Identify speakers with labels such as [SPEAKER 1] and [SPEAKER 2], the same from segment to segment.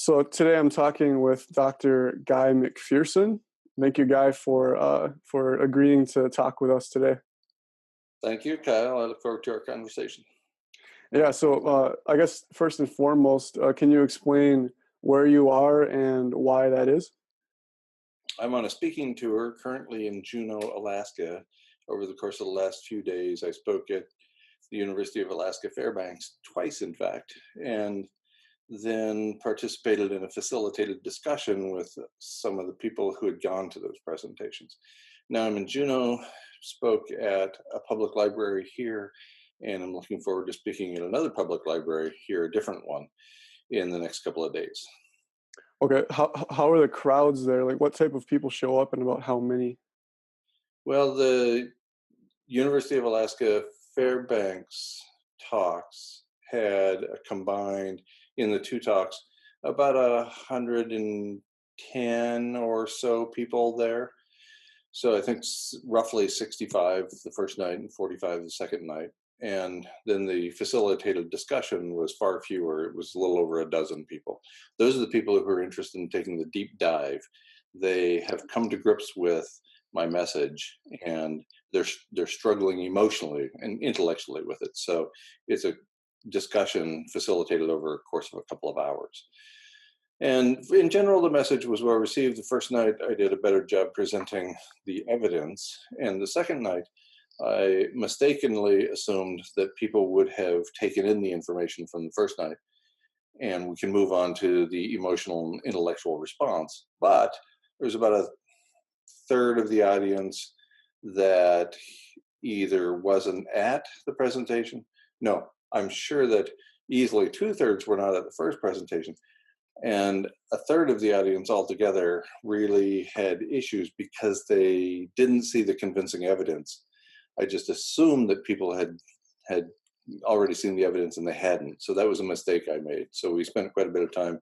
[SPEAKER 1] So today I'm talking with Dr. Guy McPherson. Thank you, Guy, for agreeing to talk with us today.
[SPEAKER 2] Thank you, Kyle. I look forward to our conversation.
[SPEAKER 1] Yeah. So I guess first and foremost, can you explain where you are and why that is?
[SPEAKER 2] I'm on a speaking tour currently in Juneau, Alaska. Over the course of the last few days, I spoke at the University of Alaska Fairbanks twice, in fact, and then participated in a facilitated discussion with some of the people who had gone to those presentations. Now I'm in Juneau, spoke at a public library here, and I'm looking forward to speaking at another public library here, a different one, in the next couple of days.
[SPEAKER 1] Okay. How are the crowds there? Like, what type of people show up, and about how many?
[SPEAKER 2] Well, the University of Alaska Fairbanks talks had a combined, in the two talks, about 110 or so people there. So I think roughly 65 the first night and 45 the second night. And then the facilitated discussion was far fewer. It was a little over a dozen people. Those are the people who are interested in taking the deep dive. They have come to grips with my message, and they're struggling emotionally and intellectually with it. So it's a discussion facilitated over a course of a couple of hours. And in general, the message was well received. The first night, I did a better job presenting the evidence. And the second night, I mistakenly assumed that people would have taken in the information from the first night, and we can move on to the emotional and intellectual response. But there's about a third of the audience that either wasn't at the presentation. No, I'm sure that easily two-thirds were not at the first presentation. And a third of the audience altogether really had issues because they didn't see the convincing evidence. I just assumed that people had already seen the evidence, and they hadn't. So that was a mistake I made. So we spent quite a bit of time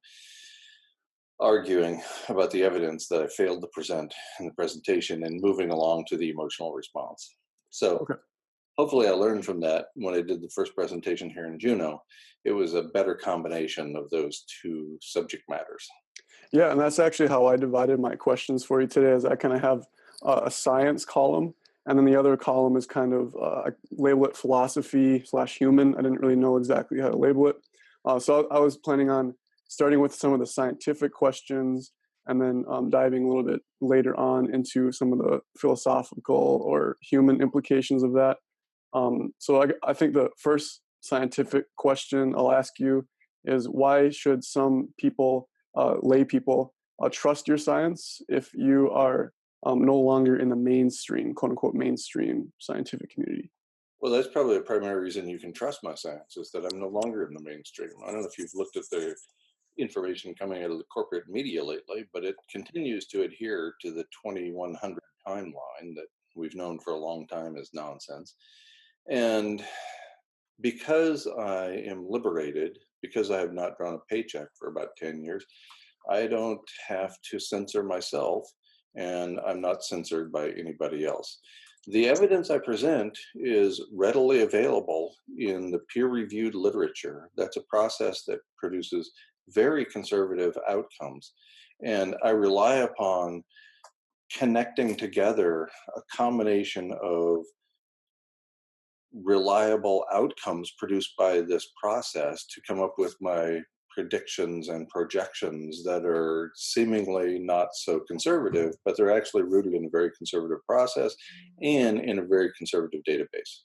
[SPEAKER 2] arguing about the evidence that I failed to present in the presentation and moving along to the emotional response. So
[SPEAKER 1] Okay.
[SPEAKER 2] hopefully I learned from that when I did the first presentation here in Juneau. It was a better combination of those two subject matters.
[SPEAKER 1] Yeah, and that's actually how I divided my questions for you today. Is I kind of have a science column, and then the other column is kind of I label it philosophy/human. I didn't really know exactly how to label it, so I was planning on starting with some of the scientific questions, and then diving a little bit later on into some of the philosophical or human implications of that. So I think the first scientific question I'll ask you is, why should some people, lay people, trust your science if you are no longer in the mainstream, quote unquote, mainstream scientific community?
[SPEAKER 2] Well, that's probably a primary reason you can trust my science, is that I'm no longer in the mainstream. I don't know if you've looked at the information coming out of the corporate media lately, but it continues to adhere to the 2100 timeline that we've known for a long time as nonsense. And because I am liberated, because I have not drawn a paycheck for about 10 years, I don't have to censor myself, and I'm not censored by anybody else. The evidence I present is readily available in the peer reviewed literature. That's a process that produces very conservative outcomes. And I rely upon connecting together a combination of reliable outcomes produced by this process to come up with my predictions and projections that are seemingly not so conservative, but they're actually rooted in a very conservative process and in a very conservative database.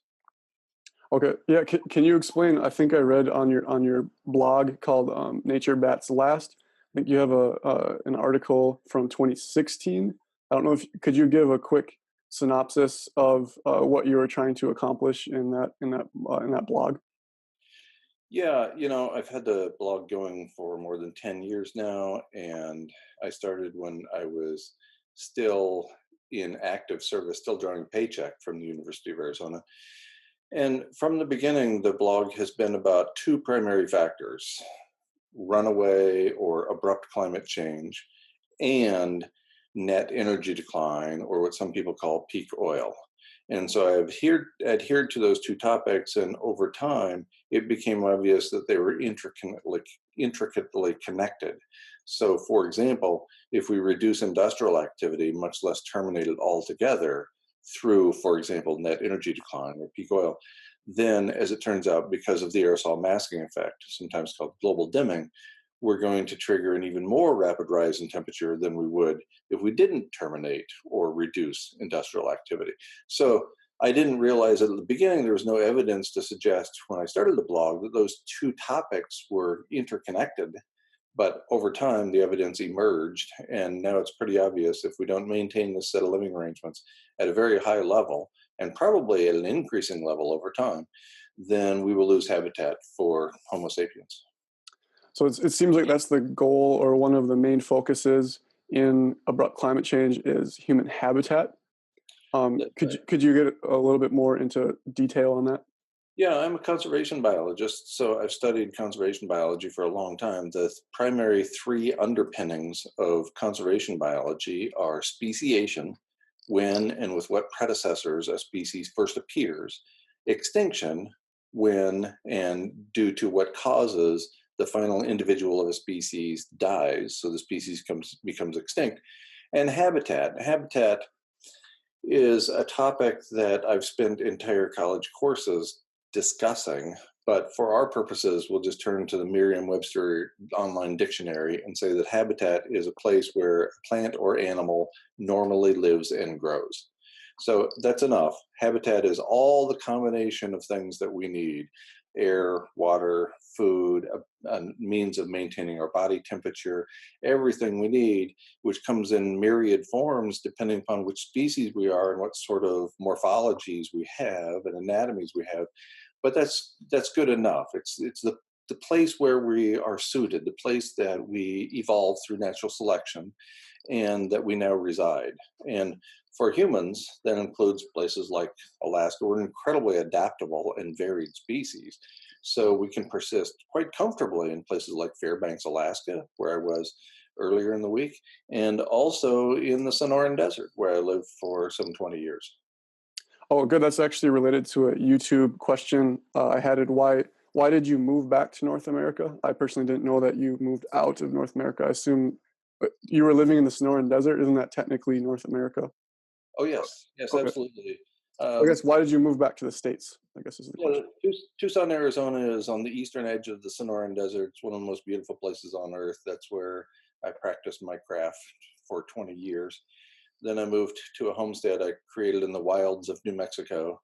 [SPEAKER 1] Okay, yeah. Can you explain? I think I read on your blog called "Nature Bats Last." I think you have a an article from 2016. I don't know if could you give a quick synopsis of what you were trying to accomplish in that blog?
[SPEAKER 2] Yeah, I've had the blog going for more than 10 years now, and I started when I was still in active service, still drawing a paycheck from the University of Arizona. And from the beginning, the blog has been about two primary factors: runaway or abrupt climate change, and net energy decline, or what some people call peak oil. And so I adhered to those two topics, and over time, it became obvious that they were intricately connected. So, for example, if we reduce industrial activity, much less terminate it altogether through, for example, net energy decline or peak oil, then, as it turns out, because of the aerosol masking effect, sometimes called global dimming, we're going to trigger an even more rapid rise in temperature than we would if we didn't terminate or reduce industrial activity. So I didn't realize that at the beginning there was no evidence to suggest when I started the blog that those two topics were interconnected. But over time, the evidence emerged, and now it's pretty obvious if we don't maintain this set of living arrangements at a very high level, and probably at an increasing level over time, then we will lose habitat for Homo sapiens.
[SPEAKER 1] So it seems like that's the goal, or one of the main focuses in abrupt climate change is human habitat. Could you get a little bit more into detail on that?
[SPEAKER 2] Yeah, I'm a conservation biologist, so I've studied conservation biology for a long time. The primary three underpinnings of conservation biology are speciation, when and with what predecessors a species first appears, extinction, when and due to what causes the final individual of a species dies, so the species becomes extinct, and habitat. Habitat is a topic that I've spent entire college courses discussing, but for our purposes, we'll just turn to the Merriam-Webster online dictionary and say that habitat is a place where a plant or animal normally lives and grows. So that's enough. Habitat is all the combination of things that we need: air, water, food, a means of maintaining our body temperature, everything we need, which comes in myriad forms depending upon which species we are and what sort of morphologies we have and anatomies we have. But that's good enough. It's the place where we are suited, the place that we evolved through natural selection and that we now reside. And for humans, that includes places like Alaska. We're an incredibly adaptable and varied species. So we can persist quite comfortably in places like Fairbanks, Alaska, where I was earlier in the week, and also in the Sonoran Desert, where I lived for some 20 years.
[SPEAKER 1] Oh, good. That's actually related to a YouTube question I had. Why did you move back to North America? I personally didn't know that you moved out of North America. I assume you were living in the Sonoran Desert. Isn't that technically North America?
[SPEAKER 2] Oh, yes. Yes,
[SPEAKER 1] Okay.
[SPEAKER 2] absolutely.
[SPEAKER 1] I guess why did you move back to the States? I guess is the
[SPEAKER 2] Yeah,
[SPEAKER 1] question.
[SPEAKER 2] Tucson, Arizona is on the eastern edge of the Sonoran Desert. It's one of the most beautiful places on earth. That's where I practiced my craft for 20 years. Then I moved to a homestead I created in the wilds of New Mexico.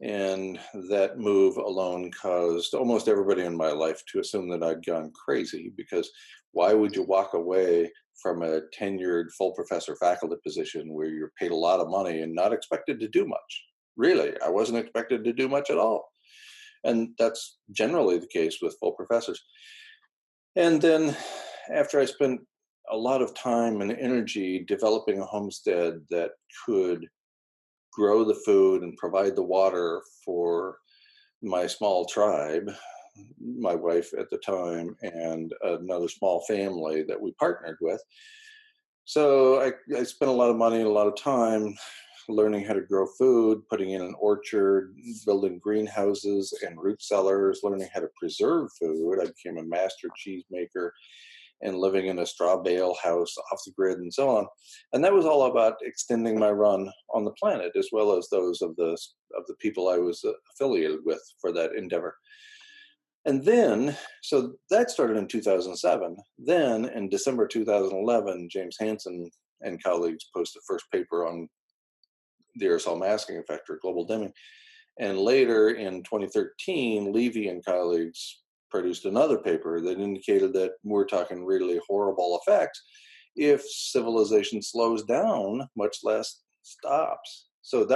[SPEAKER 2] And that move alone caused almost everybody in my life to assume that I'd gone crazy, because why would you walk away from a tenured full professor faculty position where you're paid a lot of money and not expected to do much? Really, I wasn't expected to do much at all. And that's generally the case with full professors. And then after I spent a lot of time and energy developing a homestead that could grow the food and provide the water for my small tribe, my wife at the time, and another small family that we partnered with. So I spent a lot of money and a lot of time learning how to grow food, putting in an orchard, building greenhouses and root cellars, learning how to preserve food. I became a master cheesemaker and living in a straw bale house off the grid and so on. And that was all about extending my run on the planet, as well as those of the people I was affiliated with for that endeavor. And then, so that started in 2007. Then in December 2011, James Hansen and colleagues posted the first paper on the aerosol masking effect, or global dimming. And later in 2013, Levy and colleagues produced another paper that indicated that we're talking really horrible effects if civilization slows down, much less stops. So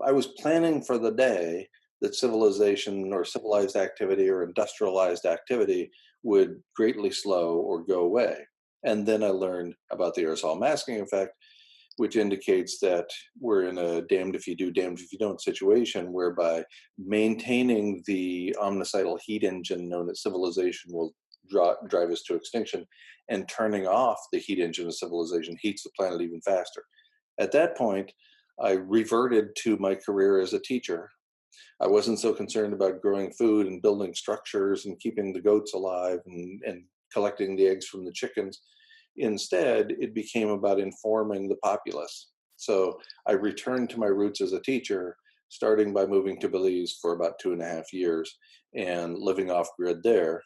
[SPEAKER 2] I was planning for the day that civilization or civilized activity or industrialized activity would greatly slow or go away. And then I learned about the aerosol masking effect, which indicates that we're in a damned if you do, damned if you don't situation, whereby maintaining the omnicidal heat engine known as civilization will drive us to extinction, and turning off the heat engine of civilization heats the planet even faster. At that point, I reverted to my career as a teacher. I wasn't so concerned about growing food and building structures and keeping the goats alive and collecting the eggs from the chickens. Instead, it became about informing the populace. So I returned to my roots as a teacher, starting by moving to Belize for about 2.5 years and living off grid there.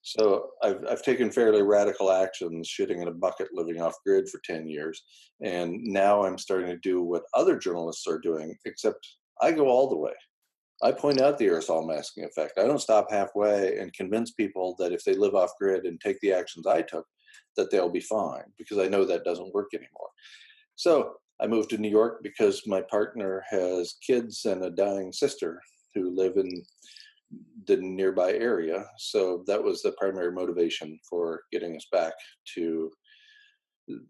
[SPEAKER 2] So I've taken fairly radical actions, shitting in a bucket, living off grid for 10 years. And now I'm starting to do what other journalists are doing, except I go all the way. I point out the aerosol masking effect. I don't stop halfway and convince people that if they live off grid and take the actions I took, that they'll be fine, because I know that doesn't work anymore. So I moved to New York because my partner has kids and a dying sister who live in the nearby area. So that was the primary motivation for getting us back to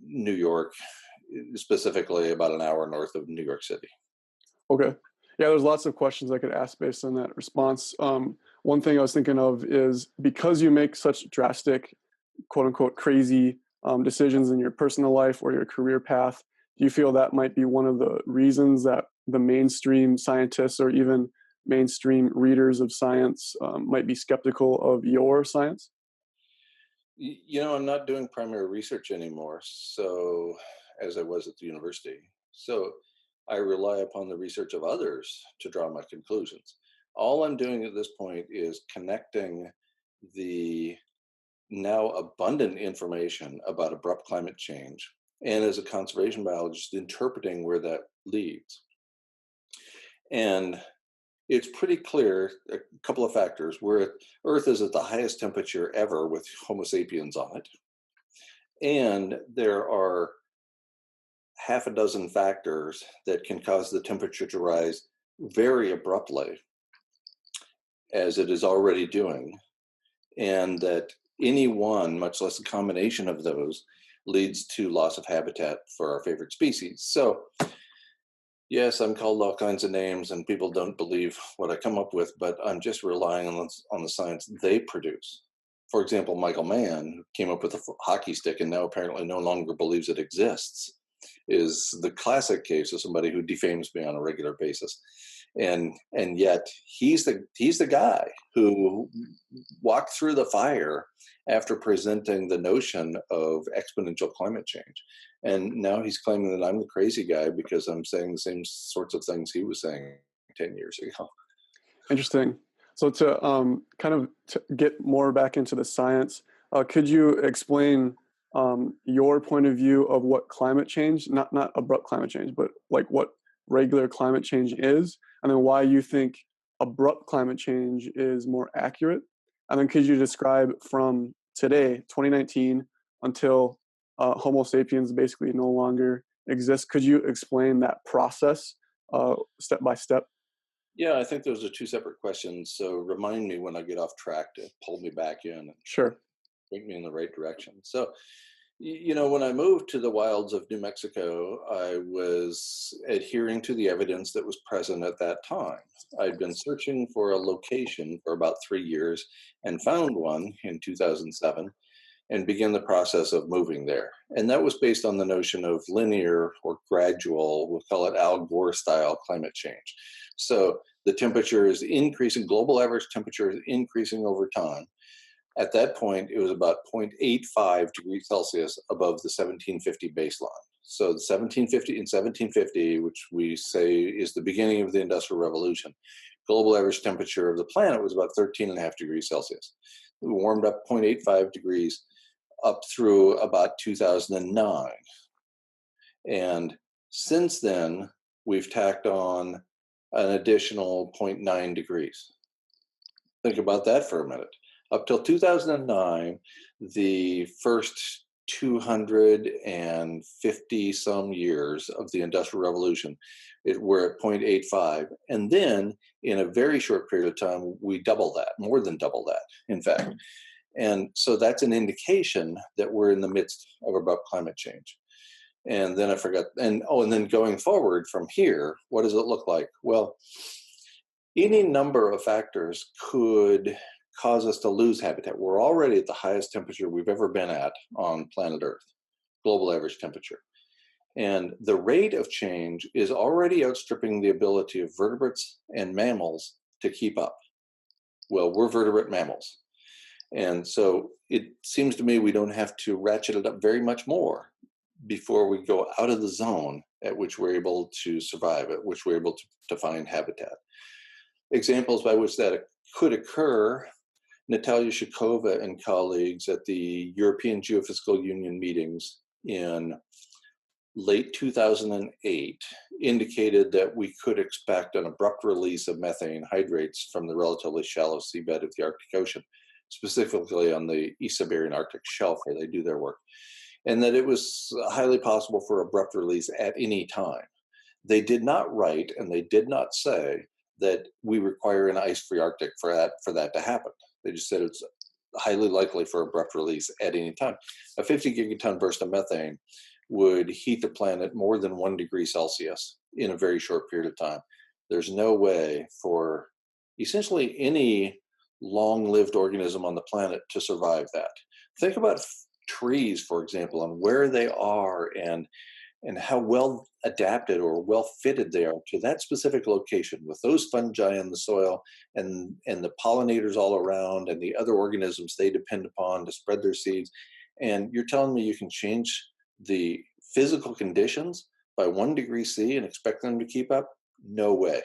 [SPEAKER 2] New York, specifically about an hour north of New York City.
[SPEAKER 1] Okay. Yeah, there's lots of questions I could ask based on that response. One thing I was thinking of is, because you make such drastic, quote unquote, crazy decisions in your personal life or your career path, do you feel that might be one of the reasons that the mainstream scientists or even mainstream readers of science might be skeptical of your science?
[SPEAKER 2] I'm not doing primary research anymore, so as I was at the university. So I rely upon the research of others to draw my conclusions. All I'm doing at this point is connecting the now abundant information about abrupt climate change, and as a conservation biologist, interpreting where that leads. And it's pretty clear a couple of factors. Earth is at the highest temperature ever with Homo sapiens on it. And there are half a dozen factors that can cause the temperature to rise very abruptly, as it is already doing. And that any one, much less a combination of those, leads to loss of habitat for our favorite species. So yes, I'm called all kinds of names and people don't believe what I come up with, but I'm just relying on the science they produce. For example, Michael Mann, who came up with a hockey stick and now apparently no longer believes it exists, is the classic case of somebody who defames me on a regular basis. And yet he's the guy who walked through the fire after presenting the notion of exponential climate change. And now he's claiming that I'm the crazy guy because I'm saying the same sorts of things he was saying 10 years ago.
[SPEAKER 1] Interesting. So to to get more back into the science, could you explain your point of view of what climate change, not abrupt climate change, but like what regular climate change is, and then why you think abrupt climate change is more accurate? And then could you describe from today, 2019, until Homo sapiens basically no longer exists? Could you explain that process step by step?
[SPEAKER 2] Yeah, I think those are two separate questions. So remind me when I get off track to pull me back in and
[SPEAKER 1] Sure.
[SPEAKER 2] point me in the right direction. So, when I moved to the wilds of New Mexico, I was adhering to the evidence that was present at that time. I'd been searching for a location for about 3 years and found one in 2007 and began the process of moving there. And that was based on the notion of linear or gradual, we'll call it Al Gore style climate change. So the temperature is increasing, global average temperature is increasing over time. At that point, it was about 0.85 degrees Celsius above the 1750 baseline. So the 1750, which we say is the beginning of the Industrial Revolution, global average temperature of the planet was about 13.5 degrees Celsius. We warmed up 0.85 degrees up through about 2009. And since then, we've tacked on an additional 0.9 degrees. Think about that for a minute. Up till 2009, the first 250 some years of the Industrial Revolution, we're at 0.85. And then in a very short period of time, we double that, more than double that, in fact. And so that's an indication that we're in the midst of abrupt climate change. And then I forgot, and then going forward from here, what does it look like? Well, any number of factors could cause us to lose habitat. We're already at the highest temperature we've ever been at on planet Earth, global average temperature. And the rate of change is already outstripping the ability of vertebrates and mammals to keep up. Well, we're vertebrate mammals. And so it seems to me we don't have to ratchet it up very much more before we go out of the zone at which we're able to survive, at which we're able to find habitat. Examples by which that could occur: Natalia Shikova and colleagues at the European Geophysical Union meetings in late 2008 indicated that we could expect an abrupt release of methane hydrates from the relatively shallow seabed of the Arctic Ocean, specifically on the East Siberian Arctic Shelf where they do their work, and that it was highly possible for abrupt release at any time. They did not write and they did not say that we require an ice-free Arctic for that to happen. They just said it's highly likely for abrupt release at any time. A 50 gigaton burst of methane would heat the planet more than 1 degree Celsius in a very short period of time. There's no way for essentially any long-lived organism on the planet to survive that. Think about trees, for example, and where they are and how well adapted or well fitted they are to that specific location with those fungi in the soil and the pollinators all around and the other organisms they depend upon to spread their seeds. And you're telling me you can change the physical conditions by 1 degree C and expect them to keep up? No way.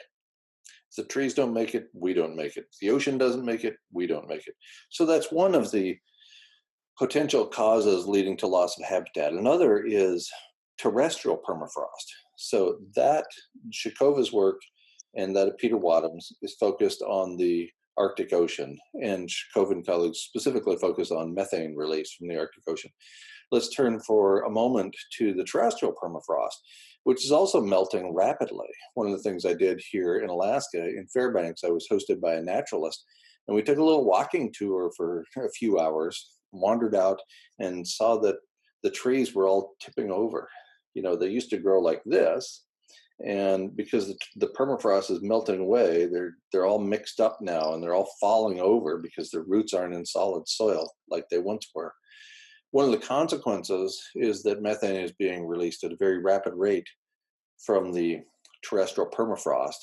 [SPEAKER 2] If the trees don't make it, we don't make it. If the ocean doesn't make it, we don't make it. So that's one of the potential causes leading to loss of habitat. Another is terrestrial permafrost. So that Shikova's work and that of Peter Wadhams is focused on the Arctic Ocean, and Shikova and colleagues specifically focus on methane release from the Arctic Ocean. Let's turn for a moment to the terrestrial permafrost, which is also melting rapidly. One of the things I did here in Alaska, in Fairbanks, I was hosted by a naturalist, and we took a little walking tour for a few hours, wandered out, and saw that the trees were all tipping over. You know, they used to grow like this, and because the permafrost is melting away, they're all mixed up now, and they're all falling over because their roots aren't in solid soil like they once were. One of the consequences is that methane is being released at a very rapid rate from the terrestrial permafrost,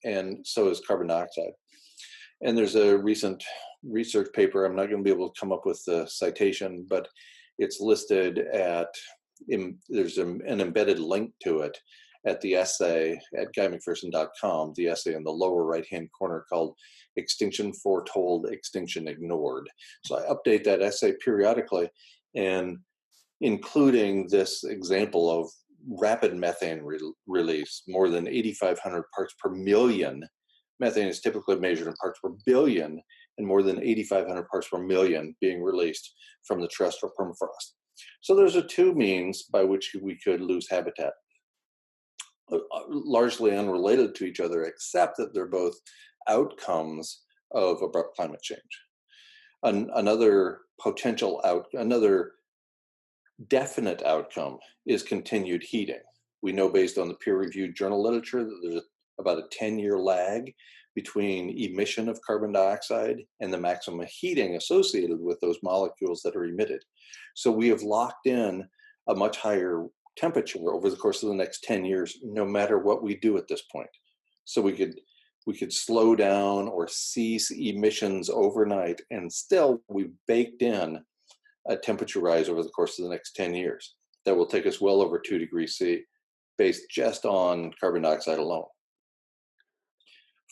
[SPEAKER 2] and so is carbon dioxide. And there's a recent research paper, I'm not going to be able to come up with the citation, but it's listed there's an embedded link to it at the essay at guymcpherson.com, the essay in the lower right-hand corner called Extinction Foretold, Extinction Ignored. So I update that essay periodically, and including this example of rapid methane release, more than 8,500 parts per million. Methane is typically measured in parts per billion, and more than 8,500 parts per million being released from the terrestrial permafrost. So those are two means by which we could lose habitat, largely unrelated to each other, except that they're both outcomes of abrupt climate change. Another definite outcome is continued heating. We know based on the peer-reviewed journal literature that there's about a 10-year lag between emission of carbon dioxide and the maximum heating associated with those molecules that are emitted. So we have locked in a much higher temperature over the course of the next 10 years, no matter what we do at this point. So we could slow down or cease emissions overnight, and still we've baked in a temperature rise over the course of the next 10 years that will take us well over 2 degrees C, based just on carbon dioxide alone.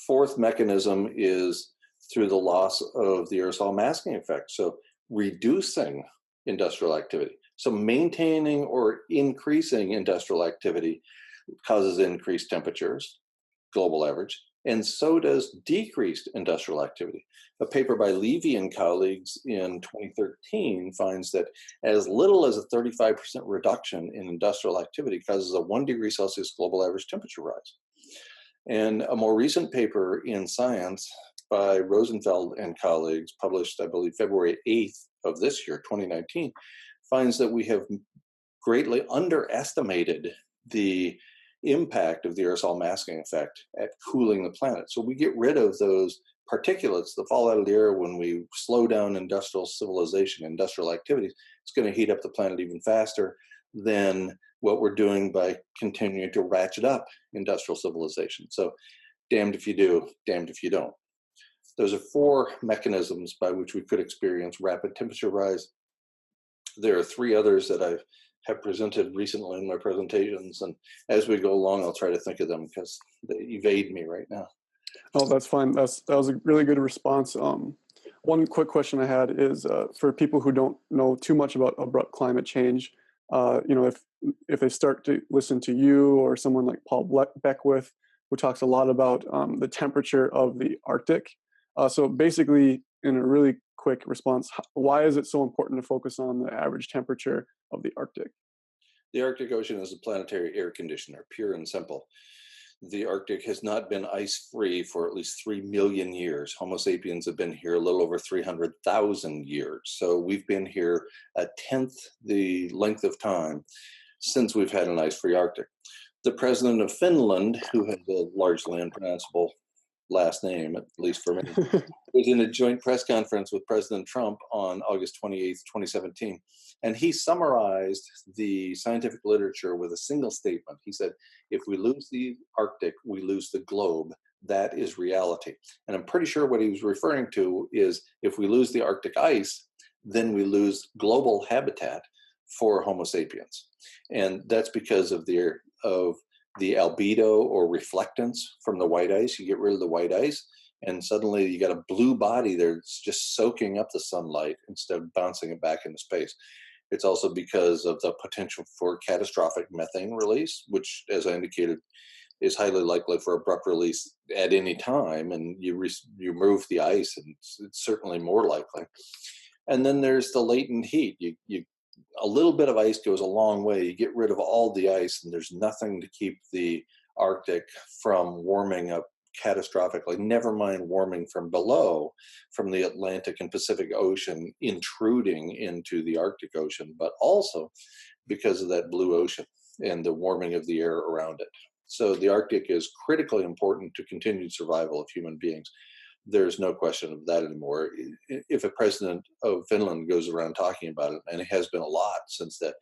[SPEAKER 2] Fourth mechanism is through the loss of the aerosol masking effect. So reducing industrial activity. So maintaining or increasing industrial activity causes increased temperatures, global average, and so does decreased industrial activity. A paper by Levy and colleagues in 2013 finds that as little as a 35% reduction in industrial activity causes a 1 degree Celsius global average temperature rise. And a more recent paper in Science by Rosenfeld and colleagues, published, I believe, February 8th of this year, 2019, finds that we have greatly underestimated the impact of the aerosol masking effect at cooling the planet. So we get rid of those particulates that fall out of the air when we slow down industrial civilization, industrial activities. It's going to heat up the planet even faster. than what we're doing by continuing to ratchet up industrial civilization. So damned if you do, damned if you don't. Those are four mechanisms by which we could experience rapid temperature rise. There are three others that I have presented recently in my presentations, and as we go along, I'll try to think of them because they evade me right now.
[SPEAKER 1] Oh, that's fine. That was a really good response. One quick question I had is for people who don't know too much about abrupt climate change. If they start to listen to you or someone like Paul Beckwith, who talks a lot about the temperature of the Arctic. So basically, in a really quick response, why is it so important to focus on the average temperature of the Arctic?
[SPEAKER 2] The Arctic Ocean is a planetary air conditioner, pure and simple. The Arctic has not been ice-free for at least 3 million years. Homo sapiens have been here a little over 300,000 years. So we've been here a tenth the length of time since we've had an ice-free Arctic. The president of Finland, who has a largely unpronounceable last name, at least for me, was in a joint press conference with President Trump on August 28th, 2017. And he summarized the scientific literature with a single statement. He said, if we lose the Arctic, we lose the globe. That is reality. And I'm pretty sure what he was referring to is if we lose the Arctic ice, then we lose global habitat for Homo sapiens. And that's because of the albedo or reflectance from the white ice. You get rid of the white ice, and suddenly you got a blue body there that's just soaking up the sunlight instead of bouncing it back into space. It's also because of the potential for catastrophic methane release, which, as I indicated, is highly likely for abrupt release at any time. And you remove the ice, and it's certainly more likely. And then there's the latent heat. A little bit of ice goes a long way. You get rid of all the ice, and there's nothing to keep the Arctic from warming up catastrophically, never mind warming from below, from the Atlantic and Pacific Ocean intruding into the Arctic Ocean, but also because of that blue ocean and the warming of the air around it. So the Arctic is critically important to continued survival of human beings. There's no question of that anymore. If a president of Finland goes around talking about it, and it has been a lot since that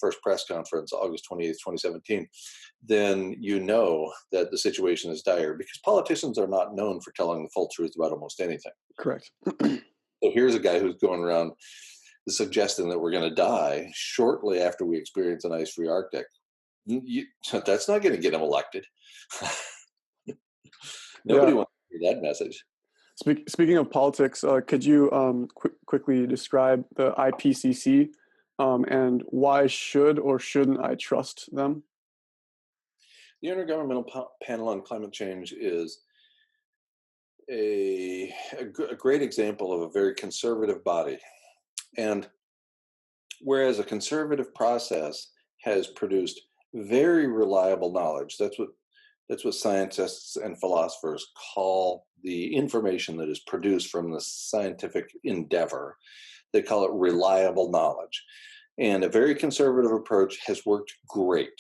[SPEAKER 2] first press conference, August 28th, 2017, then you know that the situation is dire, because politicians are not known for telling the full truth about almost anything.
[SPEAKER 1] Correct.
[SPEAKER 2] So here's a guy who's going around suggesting that we're going to die shortly after we experience an ice-free Arctic. That's not going to get him elected. Nobody wants to hear that message.
[SPEAKER 1] Speaking of politics, could you quickly describe the IPCC and why should or shouldn't I trust them?
[SPEAKER 2] The Intergovernmental Panel on Climate Change is a great example of a very conservative body. And whereas a conservative process has produced very reliable knowledge, that's what scientists and philosophers call the information that is produced from the scientific endeavor. They call it reliable knowledge. And a very conservative approach has worked great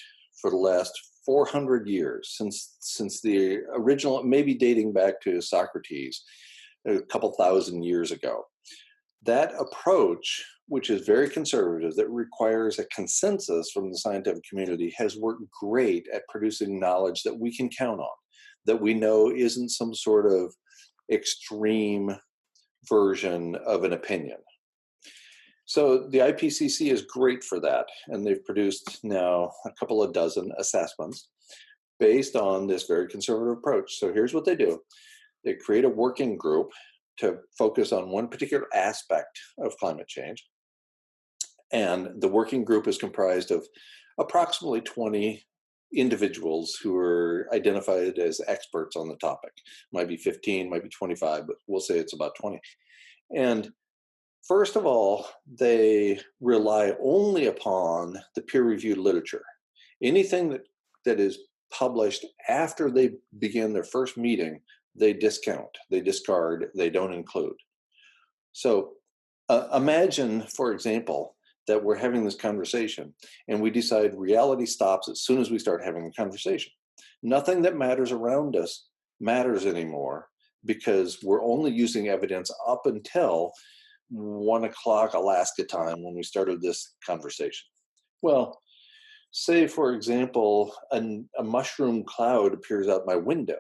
[SPEAKER 2] for the last 400 years, since the original, maybe dating back to Socrates a couple thousand years ago. That approach, which is very conservative, that requires a consensus from the scientific community, has worked great at producing knowledge that we can count on, that we know isn't some sort of extreme version of an opinion. So the IPCC is great for that, and they've produced now a couple of dozen assessments based on this very conservative approach. So here's what they do. They create a working group to focus on one particular aspect of climate change. And the working group is comprised of approximately 20 individuals who are identified as experts on the topic. Might be 15, might be 25, but we'll say it's about 20. And first of all, they rely only upon the peer-reviewed literature. Anything that is published after they begin their first meeting, they discount, they discard, they don't include. So imagine, for example, that we're having this conversation and we decide reality stops as soon as we start having a conversation. Nothing that matters around us matters anymore, because we're only using evidence up until 1 o'clock Alaska time when we started this conversation. Well, Say, for example, a mushroom cloud appears out my window,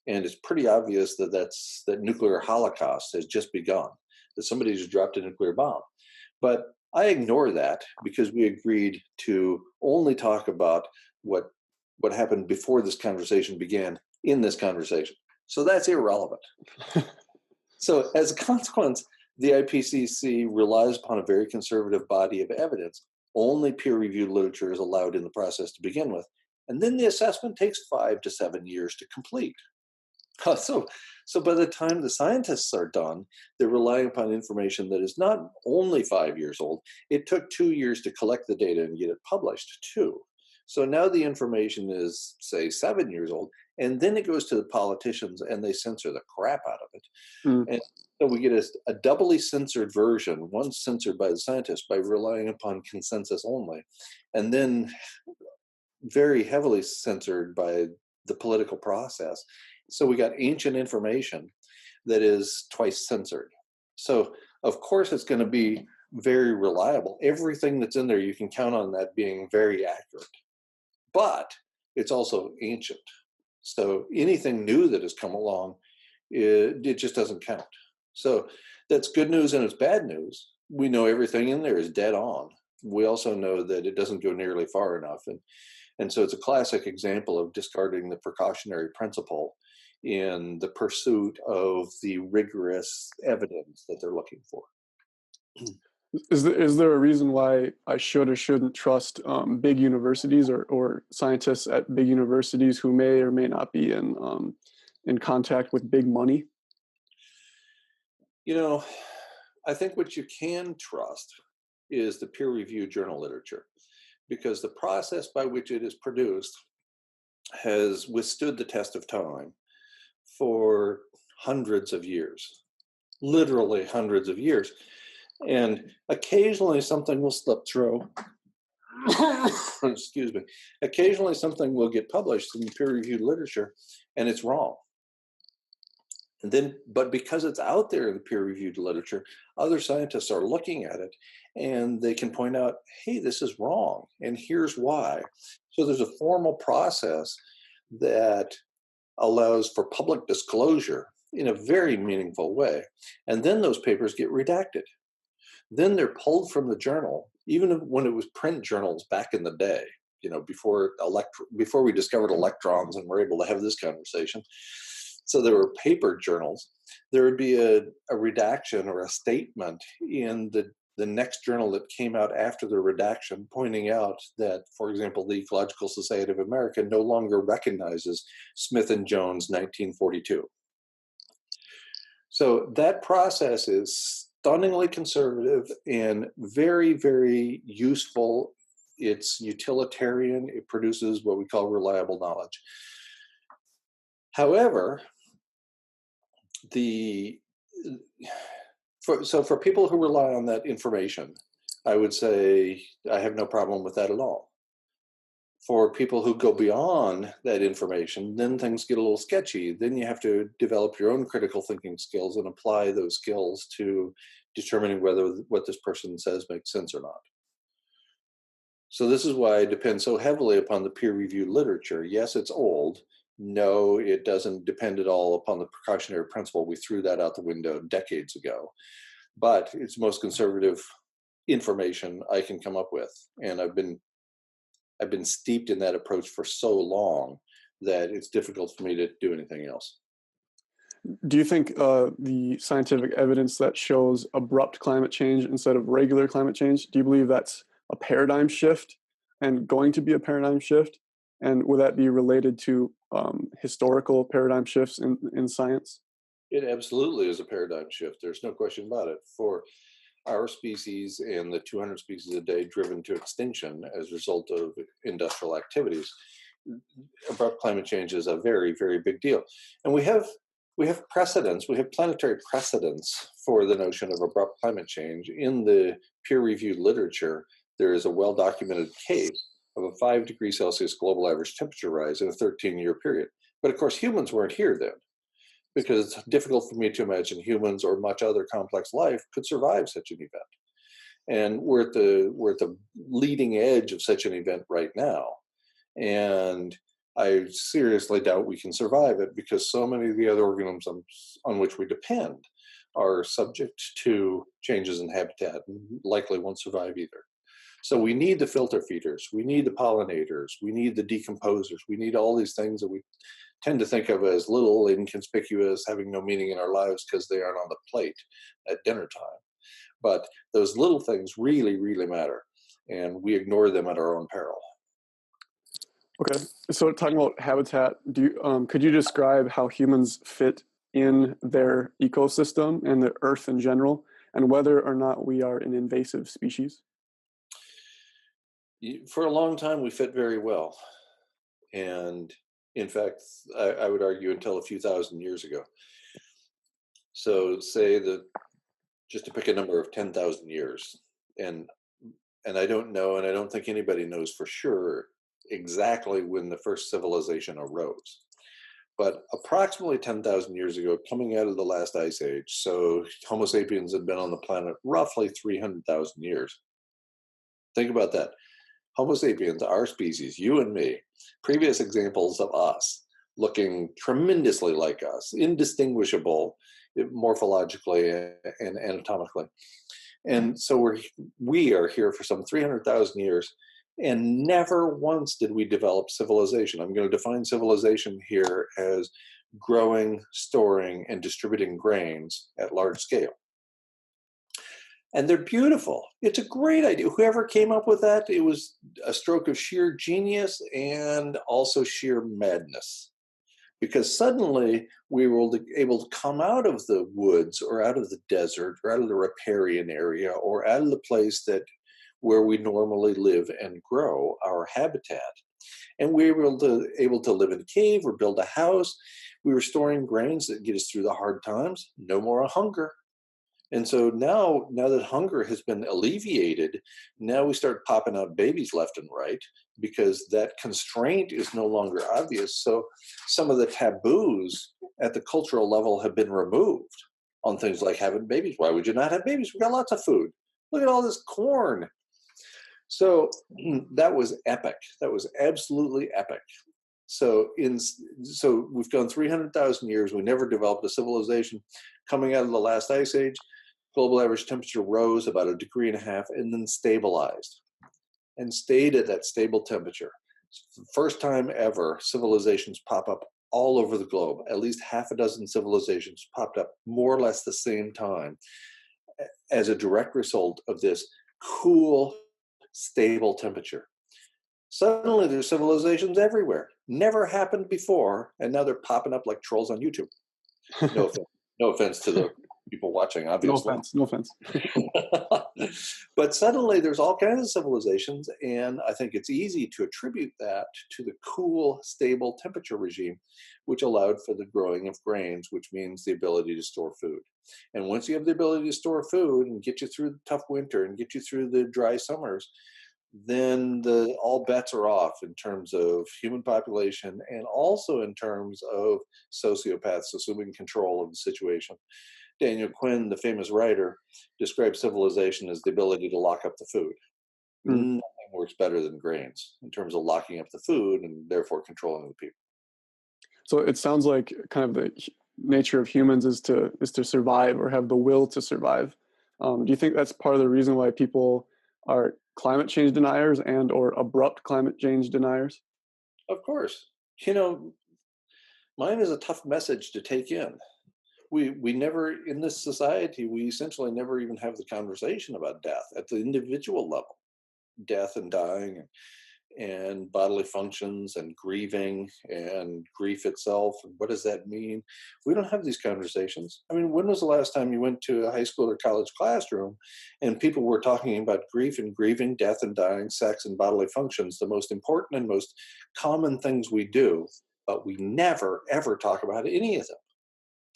[SPEAKER 2] and it's pretty obvious that that nuclear holocaust has just begun, that somebody just dropped a nuclear bomb. But I ignore that because we agreed to only talk about what happened before this conversation began in this conversation. So that's irrelevant. So as a consequence, the IPCC relies upon a very conservative body of evidence. Only peer-reviewed literature is allowed in the process to begin with. And then the assessment takes 5 to 7 years to complete. So by the time the scientists are done, they're relying upon information that is not only 5 years old. It took 2 years to collect the data and get it published too. So now the information is, say, 7 years old, and then it goes to the politicians and they censor the crap out of it.
[SPEAKER 1] Mm.
[SPEAKER 2] And so we get a doubly censored version, one censored by the scientists by relying upon consensus only, and then very heavily censored by the political process. So we got ancient information that is twice censored. So of course it's going to be very reliable. Everything that's in there, you can count on that being very accurate. But it's also ancient. So anything new that has come along, it just doesn't count. So that's good news and it's bad news. We know everything in there is dead on. We also know that it doesn't go nearly far enough. And so it's a classic example of discarding the precautionary principle in the pursuit of the rigorous evidence that they're looking for.
[SPEAKER 1] Is there a reason why I should or shouldn't trust big universities or scientists at big universities who may or may not be in contact with big money?
[SPEAKER 2] You know, I think what you can trust is the peer-reviewed journal literature, because the process by which it is produced has withstood the test of time for hundreds of years, literally hundreds of years. And occasionally something will slip through. Excuse me. Occasionally something will get published in peer-reviewed literature and it's wrong. And then, but because it's out there in the peer-reviewed literature, other scientists are looking at it and they can point out, hey, this is wrong, and here's why. So there's a formal process that allows for public disclosure in a very meaningful way. And then those papers get redacted. Then they're pulled from the journal, even when it was print journals back in the day, before we discovered electrons and were able to have this conversation. So there were paper journals. There would be a redaction or a statement in the next journal that came out after the redaction, pointing out that, for example, the Ecological Society of America no longer recognizes Smith and Jones 1942. So that process is stunningly conservative and very, very useful. It's utilitarian. It produces what we call reliable knowledge. However, for people who rely on that information, I would say I have no problem with that at all. For people who go beyond that information, then things get a little sketchy. Then you have to develop your own critical thinking skills and apply those skills to determining whether what this person says makes sense or not. So this is why I depend so heavily upon the peer-reviewed literature. Yes, it's old. No, it doesn't depend at all upon the precautionary principle. We threw that out the window decades ago. But it's the most conservative information I can come up with. And I've been steeped in that approach for so long that it's difficult for me to do anything else.
[SPEAKER 1] Do you think the scientific evidence that shows abrupt climate change instead of regular climate change, do you believe that's a paradigm shift and going to be a paradigm shift? And would that be related to historical paradigm shifts in science?
[SPEAKER 2] It absolutely is a paradigm shift. There's no question about it. For our species and the 200 species a day driven to extinction as a result of industrial activities, abrupt climate change is a very, very big deal. And we have precedents, we have planetary precedents for the notion of abrupt climate change. In the peer-reviewed literature, there is a well-documented case of a 5 degrees Celsius global average temperature rise in a 13-year period. But of course, humans weren't here then, because it's difficult for me to imagine humans or much other complex life could survive such an event. And we're at the leading edge of such an event right now. And I seriously doubt we can survive it because so many of the other organisms on which we depend are subject to changes in habitat and likely won't survive either. So we need the filter feeders, we need the pollinators, we need the decomposers, we need all these things that we tend to think of as little, inconspicuous, having no meaning in our lives because they aren't on the plate at dinner time. But those little things really, really matter, and we ignore them at our own peril.
[SPEAKER 1] Okay, so talking about habitat, could you describe how humans fit in their ecosystem and the Earth in general, and whether or not we are an invasive species?
[SPEAKER 2] For a long time, we fit very well. And in fact, I would argue until a few thousand years ago. So say that, just to pick a number of 10,000 years, and I don't know, and I don't think anybody knows for sure exactly when the first civilization arose. But approximately 10,000 years ago, coming out of the last ice age, so Homo sapiens had been on the planet roughly 300,000 years. Think about that. Homo sapiens, our species, you and me, previous examples of us looking tremendously like us, indistinguishable morphologically and anatomically. And so we are here for some 300,000 years, and never once did we develop civilization. I'm going to define civilization here as growing, storing, and distributing grains at large scale. And they're beautiful. It's a great idea. Whoever came up with that, it was a stroke of sheer genius and also sheer madness. Because suddenly we were able to come out of the woods or out of the desert or out of the riparian area or out of the place where we normally live and grow our habitat. And we were able to live in a cave or build a house. We were storing grains that get us through the hard times. No more hunger. And so now that hunger has been alleviated, now we start popping out babies left and right because that constraint is no longer obvious. So some of the taboos at the cultural level have been removed on things like having babies. Why would you not have babies? We've got lots of food. Look at all this corn. So that was epic. That was absolutely epic. So we've gone 300,000 years. We never developed a civilization. Coming out of the last ice age, global average temperature rose about 1.5 degrees and then stabilized and stayed at that stable temperature. First time ever, civilizations pop up all over the globe. At least half a dozen civilizations popped up more or less the same time as a direct result of this cool, stable temperature. Suddenly there's civilizations everywhere. Never happened before, and now they're popping up like trolls on YouTube. No offense to the people watching, obviously.
[SPEAKER 1] No offense.
[SPEAKER 2] But suddenly there's all kinds of civilizations, and I think it's easy to attribute that to the cool, stable temperature regime, which allowed for the growing of grains, which means the ability to store food. And once you have the ability to store food and get you through the tough winter and get you through the dry summers, then all bets are off in terms of human population and also in terms of sociopaths assuming control of the situation. Daniel Quinn, the famous writer, describes civilization as the ability to lock up the food. Nothing works better than grains in terms of locking up the food and therefore controlling the people.
[SPEAKER 1] So it sounds like kind of the nature of humans is to survive or have the will to survive. Do you think that's part of the reason why people are climate change deniers and or abrupt climate change deniers?
[SPEAKER 2] Of course. Mine is a tough message to take in. We never, in this society, we essentially never even have the conversation about death at the individual level. Death and dying and bodily functions and grieving and grief itself. And what does that mean? We don't have these conversations. I mean, when was the last time you went to a high school or college classroom and people were talking about grief and grieving, death and dying, sex and bodily functions, the most important and most common things we do, but we never, ever talk about any of them.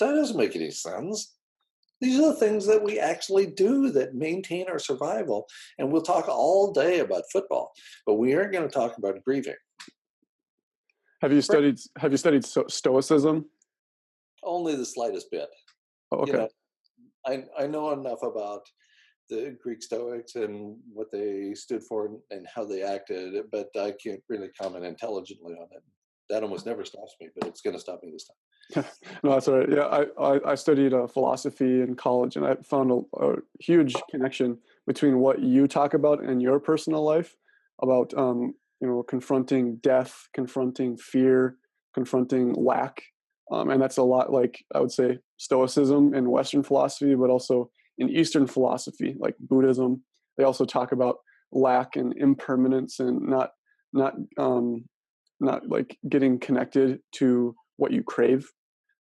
[SPEAKER 2] That doesn't make any sense. These are the things that we actually do that maintain our survival. And we'll talk all day about football, but we aren't going to talk about grieving.
[SPEAKER 1] Have you studied Stoicism?
[SPEAKER 2] Only the slightest bit.
[SPEAKER 1] Oh, okay.
[SPEAKER 2] I know enough about the Greek Stoics and what they stood for and how they acted, but I can't really comment intelligently on it. That almost never stops me, but it's going to stop me this time.
[SPEAKER 1] No, that's all right. Yeah, I studied philosophy in college, and I found a huge connection between what you talk about in your personal life about confronting death, confronting fear, confronting lack, and that's a lot like I would say Stoicism in Western philosophy, but also in Eastern philosophy like Buddhism. They also talk about lack and impermanence and not not like getting connected to what you crave.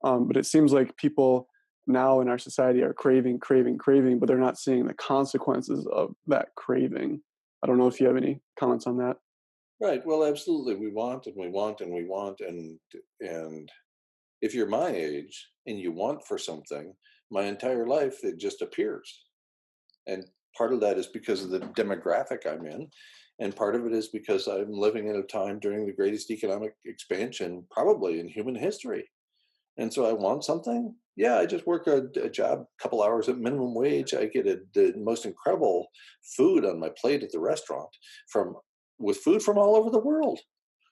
[SPEAKER 1] But it seems like people now in our society are craving, craving, craving, but they're not seeing the consequences of that craving. I don't know if you have any comments on that.
[SPEAKER 2] Right. Well, absolutely. We want and we want and we want and if you're my age and you want for something, my entire life it just appears. And part of that is because of the demographic I'm in, and part of it is because I'm living in a time during the greatest economic expansion probably in human history. And so I want something. Yeah, I just work a job, a couple hours at minimum wage. I get the most incredible food on my plate at the restaurant from with food from all over the world.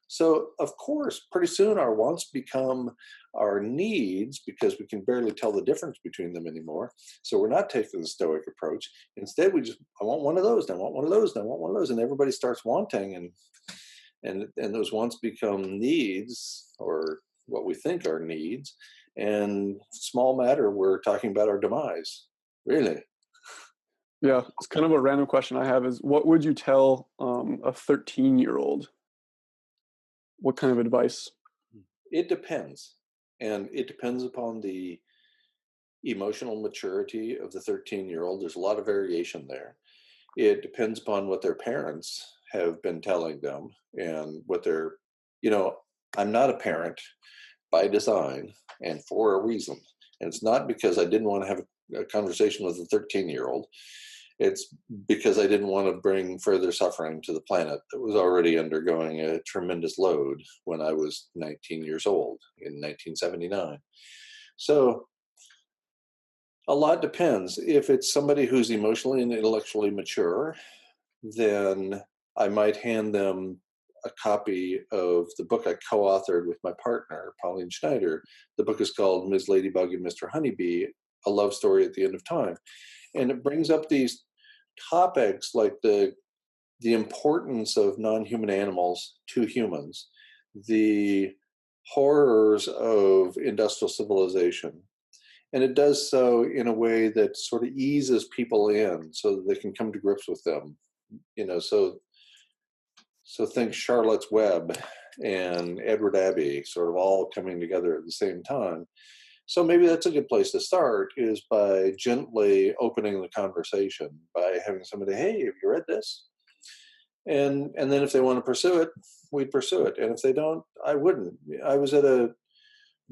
[SPEAKER 2] So, of course, pretty soon our wants become our needs because we can barely tell the difference between them anymore. So, we're not taking the Stoic approach. Instead, we just, I want one of those, and I want one of those, and I want one of those. And everybody starts wanting, and those wants become needs or what we think are needs. And small matter, we're talking about our demise. Really.
[SPEAKER 1] Yeah, it's kind of a random question I have is what would you tell a 13-year-old? What kind of advice?
[SPEAKER 2] It depends. And it depends upon the emotional maturity of the 13-year-old. There's a lot of variation there. It depends upon what their parents have been telling them and what they're, you know, I'm not a parent by design and for a reason. And it's not because I didn't want to have a conversation with a 13-year-old. It's because I didn't want to bring further suffering to the planet that was already undergoing a tremendous load when I was 19 years old in 1979. So a lot depends. If it's somebody who's emotionally and intellectually mature, then I might hand them a copy of the book I co-authored with my partner, Pauline Schneider. The book is called Ms. Ladybug and Mr. Honeybee, A Love Story at the End of Time. And it brings up these topics like the importance of non-human animals to humans, the horrors of industrial civilization, and it does so in a way that sort of eases people in so that they can come to grips with them. So think Charlotte's Web and Edward Abbey sort of all coming together at the same time. So maybe that's a good place to start is by gently opening the conversation by having somebody, hey, have you read this? And then if they want to pursue it, we'd pursue it. And if they don't, I wouldn't. I was at a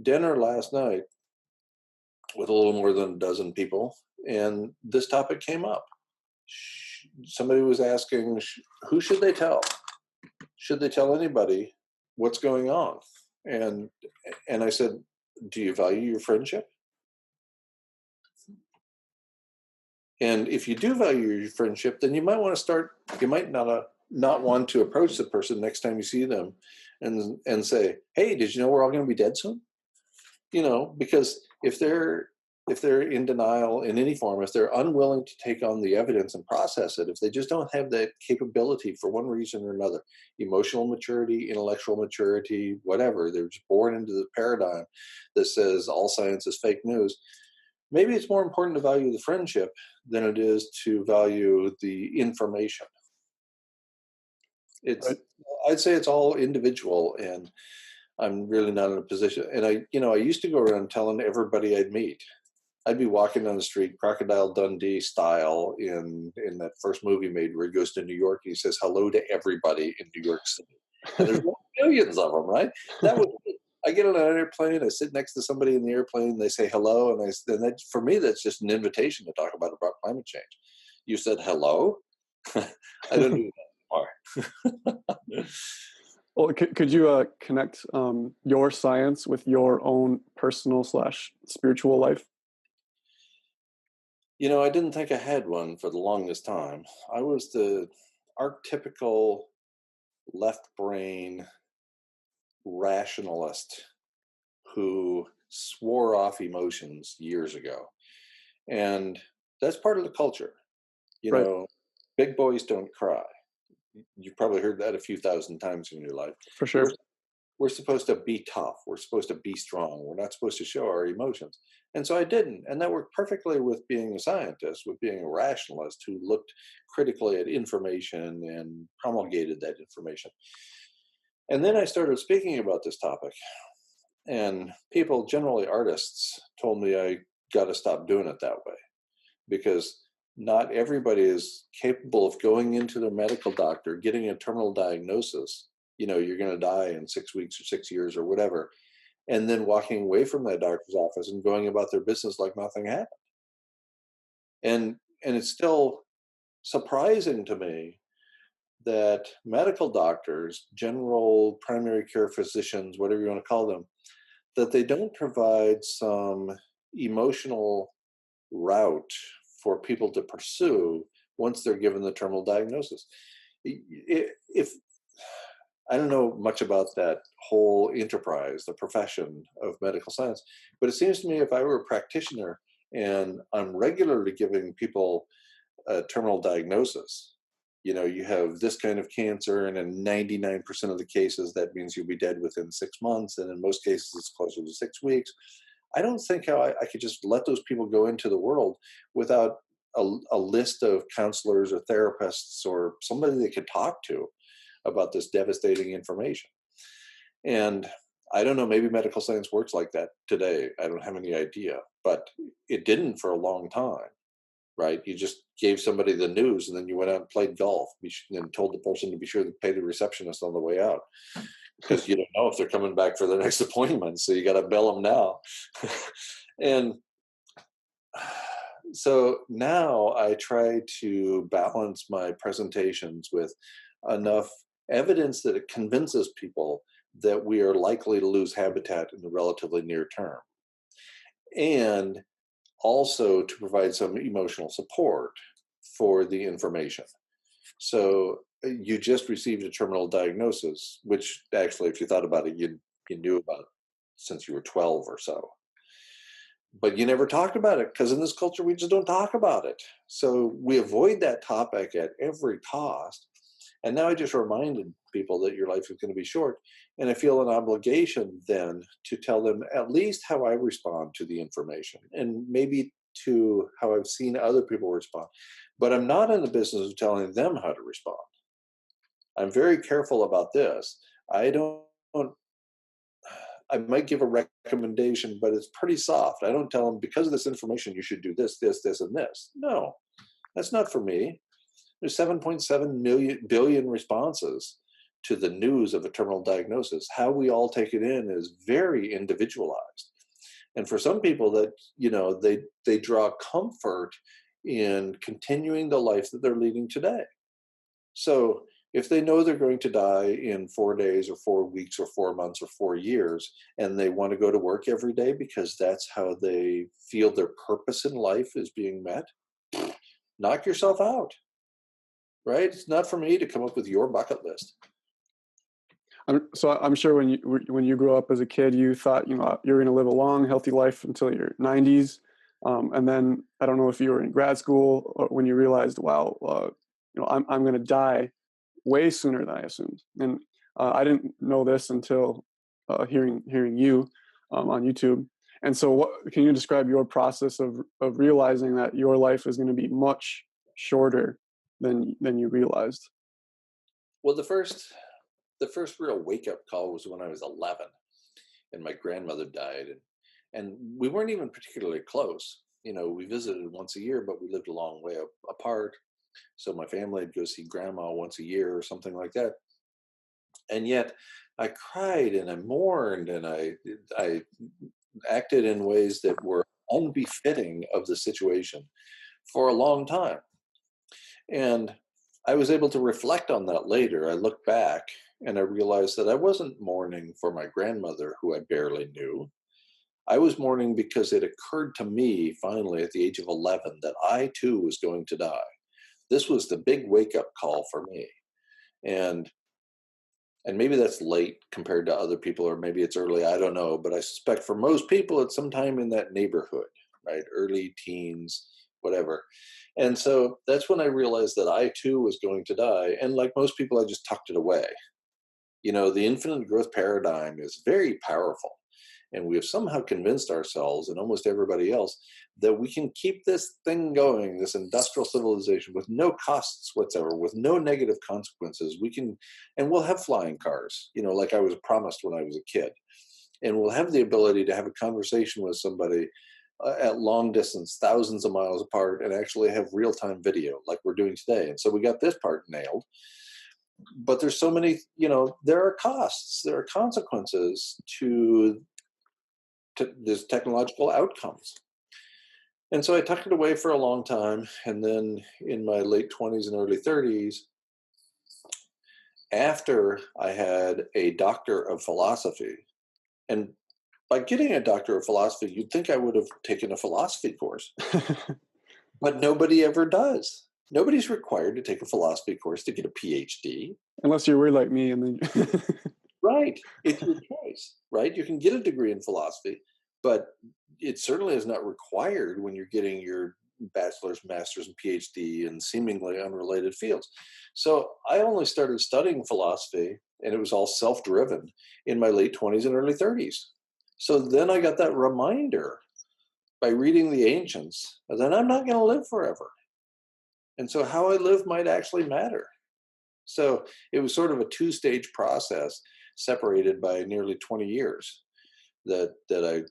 [SPEAKER 2] dinner last night with a little more than a dozen people, and this topic came up. Somebody was asking, who should they tell? Should they tell anybody what's going on? And I said, do you value your friendship? And if you do value your friendship, then you might want to start. You might not want to approach the person next time you see them, and say, "Hey, did you know we're all going to be dead soon?" Because if they're in denial in any form, if they're unwilling to take on the evidence and process it, if they just don't have that capability for one reason or another, emotional maturity, intellectual maturity, whatever, they're just born into the paradigm that says all science is fake news. Maybe it's more important to value the friendship than it is to value the information.
[SPEAKER 1] Right.
[SPEAKER 2] I'd say it's all individual, and I'm really not in a position. And I used to go around telling everybody I'd meet. I'd be walking down the street, Crocodile Dundee style, in that first movie made where he goes to New York. And he says hello to everybody in New York City, and there's millions of them, right? That was. I get on an airplane. I sit next to somebody in the airplane. They say hello, and that for me that's just an invitation to talk about climate change. You said hello. I don't do that anymore.
[SPEAKER 1] Well, could you connect your science with your own personal / spiritual life?
[SPEAKER 2] I didn't think I had one for the longest time. I was the archetypical left brain rationalist who swore off emotions years ago. And that's part of the culture. You
[SPEAKER 1] Right,
[SPEAKER 2] know, big boys don't cry. You've probably heard that a few thousand times in your life.
[SPEAKER 1] for
[SPEAKER 2] We're
[SPEAKER 1] sure.
[SPEAKER 2] we're supposed to be tough. We're supposed to be strong. We're not supposed to show our emotions. And so I didn't. And that worked perfectly with being a scientist, with being a rationalist who looked critically at information and promulgated that information. And then I started speaking about this topic, and people, generally artists, told me I got to stop doing it that way because not everybody is capable of going into their medical doctor, getting a terminal diagnosis. You're going to die in 6 weeks or 6 years or whatever, and then walking away from that doctor's office and going about their business like nothing happened. And it's still surprising to me that medical doctors, general primary care physicians, whatever you want to call them, that they don't provide some emotional route for people to pursue once they're given the terminal diagnosis. If I don't know much about that whole enterprise, the profession of medical science, but it seems to me if I were a practitioner and I'm regularly giving people a terminal diagnosis, you have this kind of cancer, and in 99% of the cases, that means you'll be dead within 6 months, and in most cases, it's closer to 6 weeks. I don't think how I could just let those people go into the world without a list of counselors or therapists or somebody they could talk to about this devastating information. And I don't know, maybe medical science works like that today. I don't have any idea, but it didn't for a long time, right? You just gave somebody the news and then you went out and played golf and told the person to be sure to pay the receptionist on the way out because you don't know if they're coming back for their next appointment. So you got to bill them now. And so now I try to balance my presentations with enough evidence that it convinces people that we are likely to lose habitat in the relatively near term, and also to provide some emotional support for the information. So you just received a terminal diagnosis, which actually, if you thought about it, you knew about since you were 12 or so. But you never talked about it because in this culture, we just don't talk about it. So we avoid that topic at every cost. And now I just reminded people that your life is going to be short. And I feel an obligation then to tell them at least how I respond to the information and maybe to how I've seen other people respond. But I'm not in the business of telling them how to respond. I'm very careful about this. I don't I might give a recommendation, but it's pretty soft. I don't tell them because of this information you should do this, this, this, and this. No, that's not for me. There's 7.7 billion responses to the news of a terminal diagnosis. How we all take it in is very individualized. And for some people that, they draw comfort in continuing the life that they're leading today. So if they know they're going to die in 4 days or 4 weeks or 4 months or 4 years, and they want to go to work every day because that's how they feel their purpose in life is being met, knock yourself out, right? It's not for me to come up with your bucket list.
[SPEAKER 1] So I'm sure when you grew up as a kid, you thought you're going to live a long, healthy life until your 90s, and then I don't know if you were in grad school or when you realized, wow, I'm going to die way sooner than I assumed, and I didn't know this until hearing you on YouTube. And so, what can you describe your process of realizing that your life is going to be much shorter than you realized?
[SPEAKER 2] Well, the first real wake up call was when I was 11 and my grandmother died. And we weren't even particularly close. We visited once a year, but we lived a long way apart. So my family would go see grandma once a year or something like that. And yet I cried and I mourned and I acted in ways that were unbefitting of the situation for a long time. And I was able to reflect on that later. I looked back and I realized that I wasn't mourning for my grandmother, who I barely knew. I was mourning because it occurred to me finally at the age of 11 that I too was going to die. This was the big wake up call for me. And maybe that's late compared to other people, or maybe it's early, I don't know. But I suspect for most people, it's sometime in that neighborhood, right? Early teens, whatever. And so that's when I realized that I too was going to die. And like most people, I just tucked it away. The infinite growth paradigm is very powerful. And we have somehow convinced ourselves and almost everybody else that we can keep this thing going, this industrial civilization, with no costs whatsoever, with no negative consequences. And we'll have flying cars, like I was promised when I was a kid. And we'll have the ability to have a conversation with somebody at long distance, thousands of miles apart, and actually have real-time video like we're doing today. And so we got this part nailed. But there's so many, there are costs, there are consequences to these technological outcomes. And so I tucked it away for a long time. And then in my late 20s and early 30s, after I had a doctor of philosophy, and by getting a doctor of philosophy, you'd think I would have taken a philosophy course, but nobody ever does. Nobody's required to take a philosophy course to get a PhD.
[SPEAKER 1] Unless you're weird like me. And then
[SPEAKER 2] Right. It's your choice, right? You can get a degree in philosophy, but it certainly is not required when you're getting your bachelor's, master's, and PhD in seemingly unrelated fields. So I only started studying philosophy, and it was all self-driven, in my late 20s and early 30s. So then I got that reminder by reading the ancients that I'm not going to live forever. And so how I live might actually matter. So it was sort of a two-stage process separated by nearly 20 years that I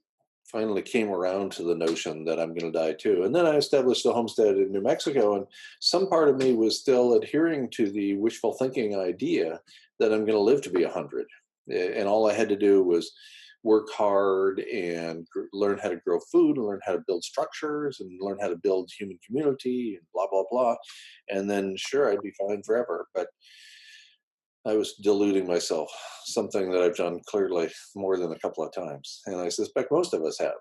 [SPEAKER 2] finally came around to the notion that I'm going to die too. And then I established a homestead in New Mexico, and some part of me was still adhering to the wishful thinking idea that I'm going to live to be 100. And all I had to do was work hard and learn how to grow food and learn how to build structures and learn how to build human community and blah, blah, blah. And then sure, I'd be fine forever. But I was deluding myself, something that I've done clearly more than a couple of times. And I suspect most of us have,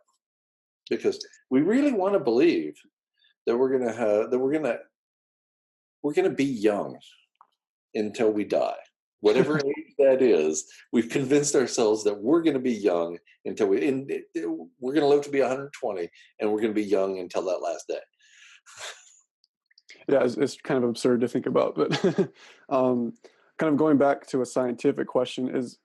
[SPEAKER 2] because we really want to believe that we're going to be young until we die. Whatever age that is, we've convinced ourselves that we're going to be young until we're going to live to be 120, and we're going to be young until that last day.
[SPEAKER 1] Yeah, it's kind of absurd to think about, but kind of going back to a scientific question is,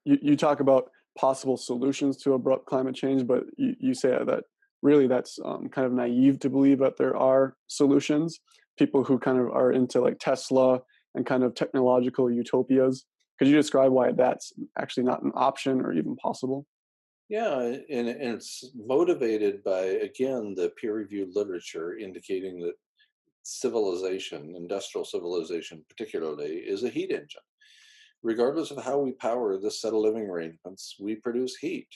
[SPEAKER 1] you talk about possible solutions to abrupt climate change, but you say that really that's kind of naive to believe that there are solutions. People who kind of are into like Tesla and kind of technological utopias. Could you describe why that's actually not an option or even possible?
[SPEAKER 2] Yeah, and it's motivated by, again, the peer-reviewed literature indicating that civilization, industrial civilization particularly, is a heat engine. Regardless of how we power this set of living arrangements, we produce heat.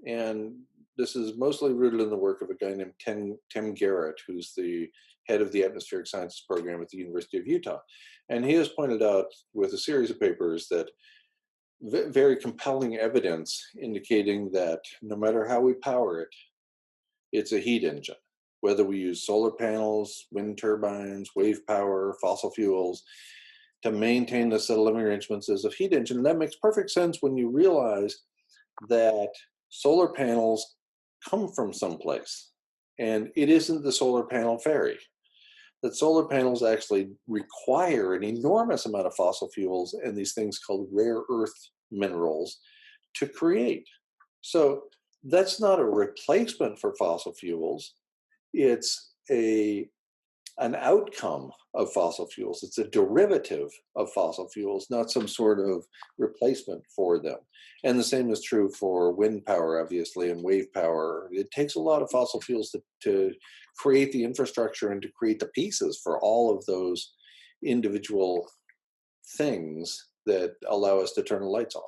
[SPEAKER 2] And this is mostly rooted in the work of a guy named Tim Garrett, who's the head of the atmospheric sciences program at the University of Utah. And he has pointed out with a series of papers that very compelling evidence indicating that no matter how we power it, it's a heat engine. Whether we use solar panels, wind turbines, wave power, fossil fuels, to maintain the set of living arrangements as a heat engine. And that makes perfect sense when you realize that solar panels come from someplace. And it isn't the solar panel fairy. That solar panels actually require an enormous amount of fossil fuels and these things called rare earth minerals to create. So that's not a replacement for fossil fuels. It's an outcome of fossil fuels. It's a derivative of fossil fuels, not some sort of replacement for them. And the same is true for wind power, obviously, and wave power. It takes a lot of fossil fuels to create the infrastructure and to create the pieces for all of those individual things that allow us to turn the lights on.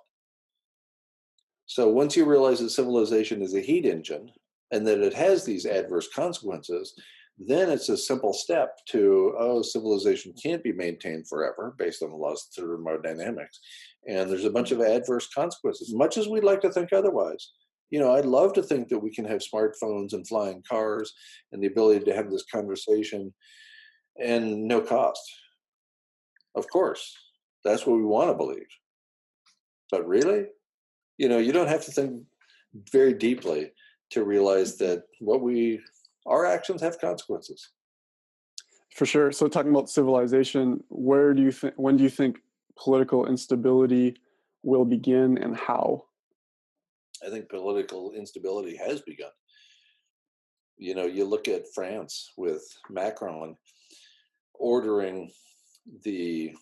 [SPEAKER 2] So once you realize that civilization is a heat engine and that it has these adverse consequences, then it's a simple step to, civilization can't be maintained forever based on the laws of thermodynamics. And there's a bunch of adverse consequences, much as we'd like to think otherwise. I'd love to think that we can have smartphones and flying cars and the ability to have this conversation and no cost. Of course, that's what we want to believe. But really, you don't have to think very deeply to realize that our actions have consequences.
[SPEAKER 1] For sure. So talking about civilization, when do you think political instability will begin and how?
[SPEAKER 2] I think political instability has begun. You look at France with Macron ordering the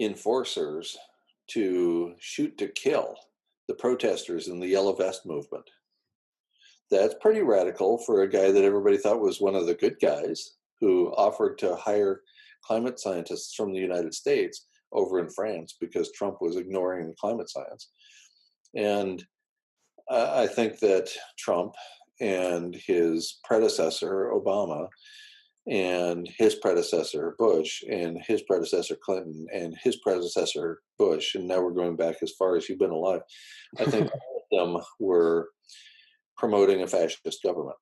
[SPEAKER 2] enforcers to shoot to kill the protesters in the Yellow Vest movement. That's pretty radical for a guy that everybody thought was one of the good guys, who offered to hire climate scientists from the United States over in France because Trump was ignoring the climate science. And I think that Trump and his predecessor, Obama, and his predecessor, Bush, and his predecessor, Clinton, and his predecessor, Bush, and now we're going back as far as you've been alive, I think all of them were promoting a fascist government.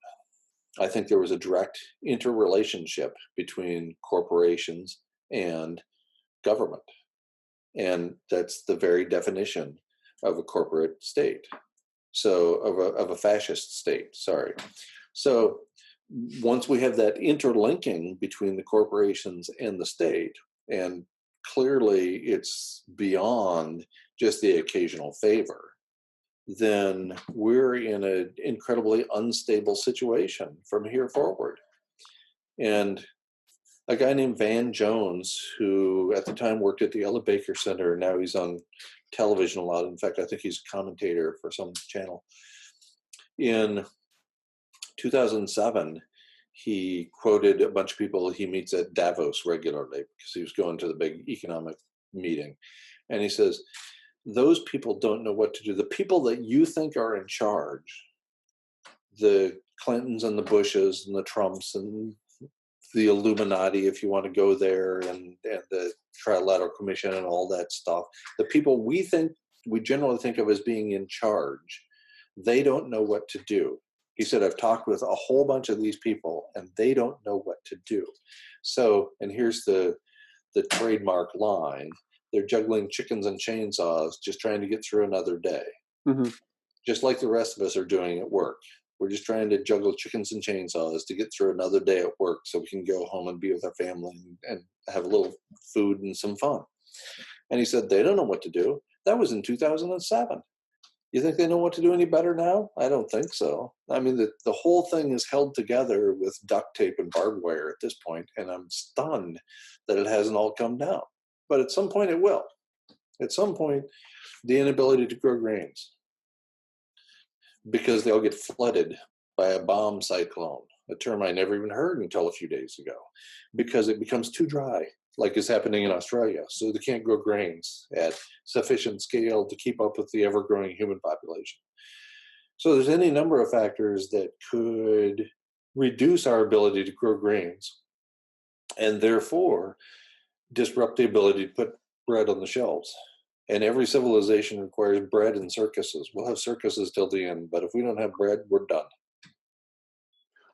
[SPEAKER 2] I think there was a direct interrelationship between corporations and government. And that's the very definition of a corporate state. So of a fascist state, sorry. So once we have that interlinking between the corporations and the state, and clearly it's beyond just the occasional favor, then we're in an incredibly unstable situation from here forward. And a guy named Van Jones, who at the time worked at the Ella Baker Center, now he's on television a lot. In fact, I think he's a commentator for some channel. In 2007, he quoted a bunch of people he meets at Davos regularly because he was going to the big economic meeting. And he says, those people don't know what to do. The people that you think are in charge, the Clintons and the Bushes and the Trumps and the Illuminati, if you want to go there, and the Trilateral Commission and all that stuff, the people we generally think of as being in charge, they don't know what to do. He said, I've talked with a whole bunch of these people and they don't know what to do. So, and here's the trademark line, they're juggling chickens and chainsaws, just trying to get through another day. Mm-hmm. Just like the rest of us are doing at work. We're just trying to juggle chickens and chainsaws to get through another day at work so we can go home and be with our family and have a little food and some fun. And he said, they don't know what to do. That was in 2007. You think they know what to do any better now? I don't think so. I mean, the whole thing is held together with duct tape and barbed wire at this point, and I'm stunned that it hasn't all come down. But at some point it will. At some point, the inability to grow grains, because they'll get flooded by a bomb cyclone, a term I never even heard until a few days ago, because it becomes too dry, like is happening in Australia. So they can't grow grains at sufficient scale to keep up with the ever-growing human population. So there's any number of factors that could reduce our ability to grow grains and therefore disrupt the ability to put bread on the shelves. And every civilization requires bread and circuses. We'll have circuses till the end, but if we don't have bread, we're done.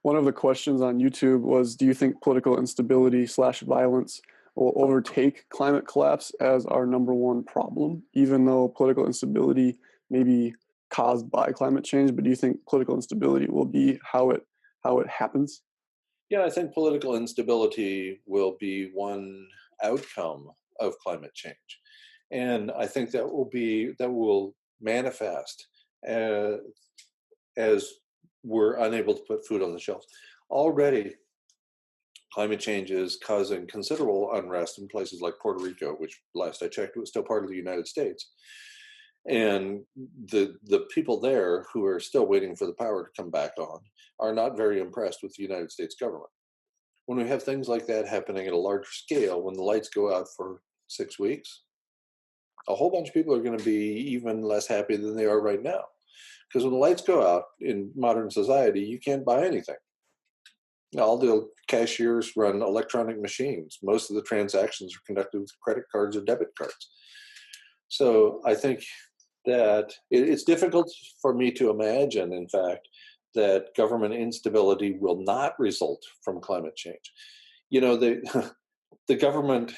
[SPEAKER 1] One of the questions on YouTube was, do you think political instability / violence will overtake climate collapse as our number one problem, even though political instability may be caused by climate change? But do you think political instability will be how it happens?
[SPEAKER 2] Yeah, I think political instability will be one outcome of climate change. And I think that will manifest as we're unable to put food on the shelves. Already, climate change is causing considerable unrest in places like Puerto Rico, which last I checked was still part of the United States. And the people there who are still waiting for the power to come back on are not very impressed with the United States government. When we have things like that happening at a larger scale, when the lights go out for 6 weeks, a whole bunch of people are going to be even less happy than they are right now. Because when the lights go out in modern society, you can't buy anything. All the cashiers run electronic machines. Most of the transactions are conducted with credit cards or debit cards. So I think that it's difficult for me to imagine, in fact, that government instability will not result from climate change. You know, the government,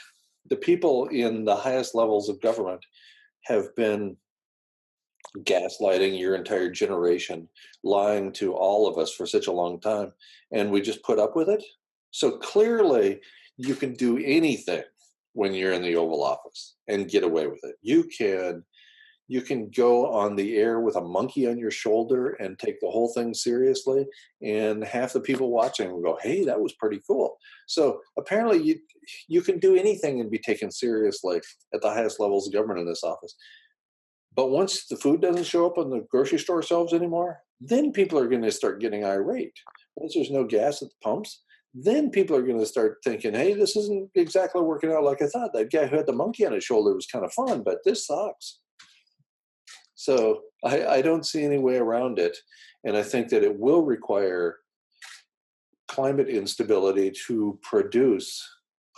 [SPEAKER 2] the people in the highest levels of government have been gaslighting your entire generation, lying to all of us for such a long time, and we just put up with it. So clearly, you can do anything when you're in the Oval Office and get away with it. You can go on the air with a monkey on your shoulder and take the whole thing seriously, and half the people watching will go, "Hey, that was pretty cool." So apparently, you can do anything and be taken seriously at the highest levels of government in this office. But once the food doesn't show up on the grocery store shelves anymore, then people are going to start getting irate. Once there's no gas at the pumps, then people are going to start thinking, "Hey, this isn't exactly working out like I thought. That guy who had the monkey on his shoulder was kind of fun, but this sucks." So I don't see any way around it. And I think that it will require climate instability to produce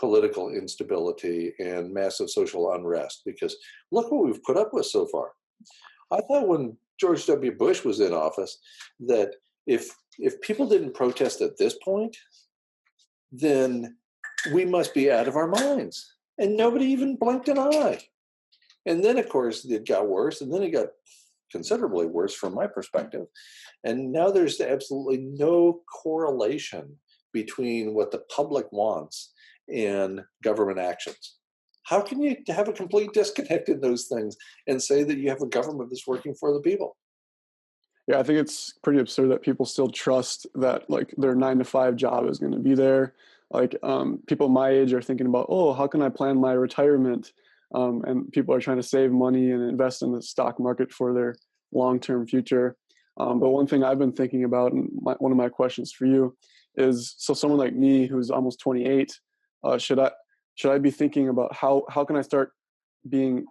[SPEAKER 2] political instability and massive social unrest, because look what we've put up with so far. I thought when George W. Bush was in office that if people didn't protest at this point, then we must be out of our minds. And nobody even blinked an eye. And then, of course, it got worse, and then it got considerably worse from my perspective. And now there's absolutely no correlation between what the public wants and government actions. How can you have a complete disconnect in those things and say that you have a government that's working for the people?
[SPEAKER 1] Yeah, I think it's pretty absurd that people still trust that like their 9 to 5 job is going to be there. Like people my age are thinking about, oh, how can I plan my retirement? And people are trying to save money and invest in the stock market for their long-term future. But one thing I've been thinking about, and one of my questions for you is, so someone like me who's almost 28, should I be thinking about how can I start being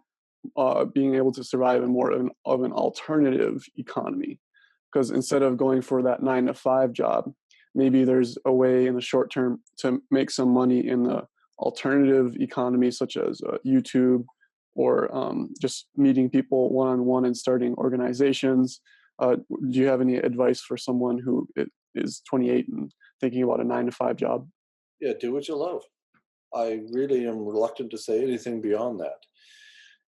[SPEAKER 1] able to survive in more of an alternative economy? Because instead of going for that 9 to 5 job, maybe there's a way in the short term to make some money in the alternative economy, such as YouTube, or just meeting people one-on-one and starting organizations. Do you have any advice for someone who is 28 and thinking about a 9 to 5 job?
[SPEAKER 2] Yeah, do what you love. I really am reluctant to say anything beyond that.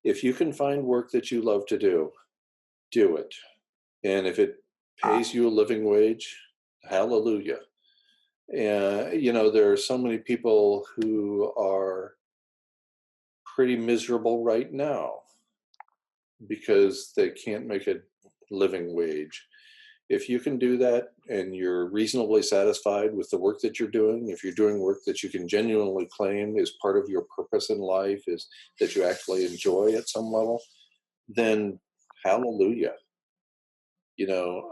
[SPEAKER 2] If you can find work that you love to do it. And if it pays you a living wage, hallelujah. And, you know, there are so many people who are pretty miserable right now because they can't make a living wage. If you can do that and you're reasonably satisfied with the work that you're doing, if you're doing work that you can genuinely claim is part of your purpose in life, is that you actually enjoy at some level, then hallelujah. You know,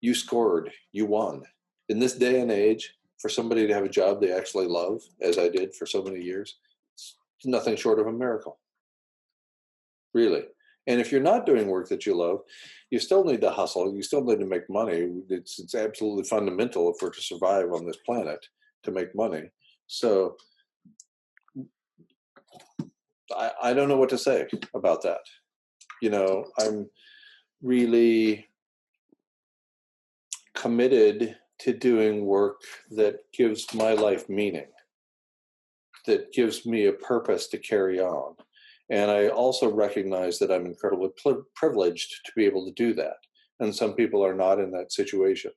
[SPEAKER 2] you scored, you won. In this day and age, for somebody to have a job they actually love, as I did for so many years, it's nothing short of a miracle. Really. And if you're not doing work that you love, you still need to hustle. You still need to make money. It's absolutely fundamental if we're to survive on this planet to make money. So I don't know what to say about that. You know, I'm really committed to doing work that gives my life meaning, that gives me a purpose to carry on. And I also recognize that I'm incredibly privileged to be able to do that. And some people are not in that situation.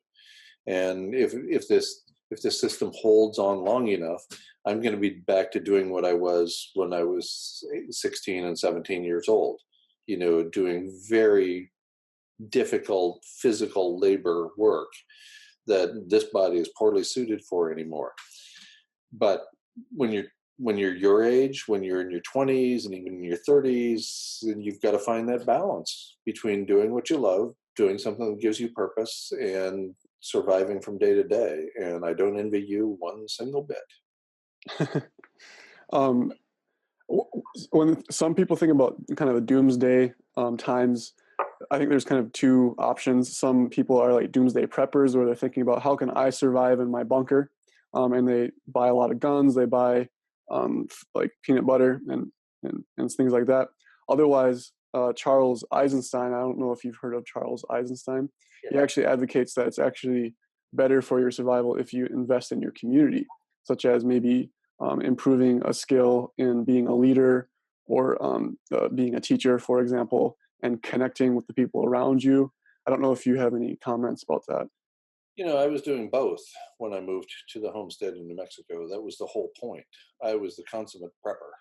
[SPEAKER 2] And if this system holds on long enough, I'm going to be back to doing what I was when I was 16 and 17 years old, you know, doing very difficult physical labor work that this body is poorly suited for anymore. But when you're your age, when you're in your 20s and even in your 30s, you've got to find that balance between doing what you love, doing something that gives you purpose, and surviving from day to day. And I don't envy you one single bit.
[SPEAKER 1] um, when some people think about kind of the doomsday times, I think there's kind of two options. Some people are like doomsday preppers, where they're thinking about how can I survive in my bunker, and they buy a lot of guns, they buy like peanut butter and things like that. Otherwise, Charles Eisenstein, I don't know if you've heard of Charles Eisenstein, he
[SPEAKER 2] Yeah.
[SPEAKER 1] actually advocates that it's actually better for your survival if you invest in your community, such as maybe improving a skill in being a leader or being a teacher, for example, and connecting with the people around you. I don't know if you have any comments about that.
[SPEAKER 2] I was doing both when I moved to the homestead in New Mexico. That was the whole point. I was the consummate prepper.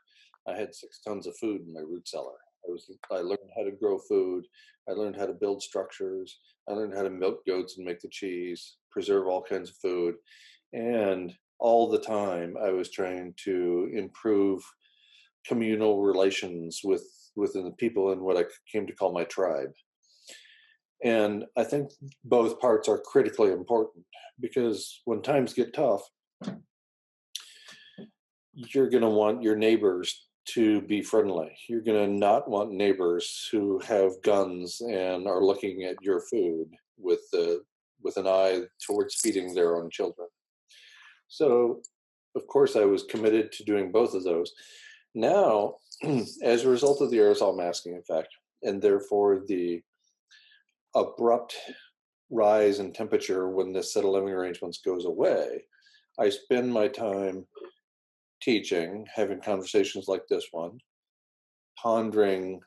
[SPEAKER 2] I had 6 tons of food in my root cellar. I learned how to grow food. I learned how to build structures. I learned how to milk goats and make the cheese, preserve all kinds of food. And all the time I was trying to improve communal relations within the people in what I came to call my tribe. And I think both parts are critically important because when times get tough, you're going to want your neighbors to be friendly. You're going to not want neighbors who have guns and are looking at your food with an eye towards feeding their own children. So, of course, I was committed to doing both of those. Now, as a result of the aerosol masking effect, and therefore the abrupt rise in temperature when this set of living arrangements goes away, I spend my time teaching, having conversations like this one, pondering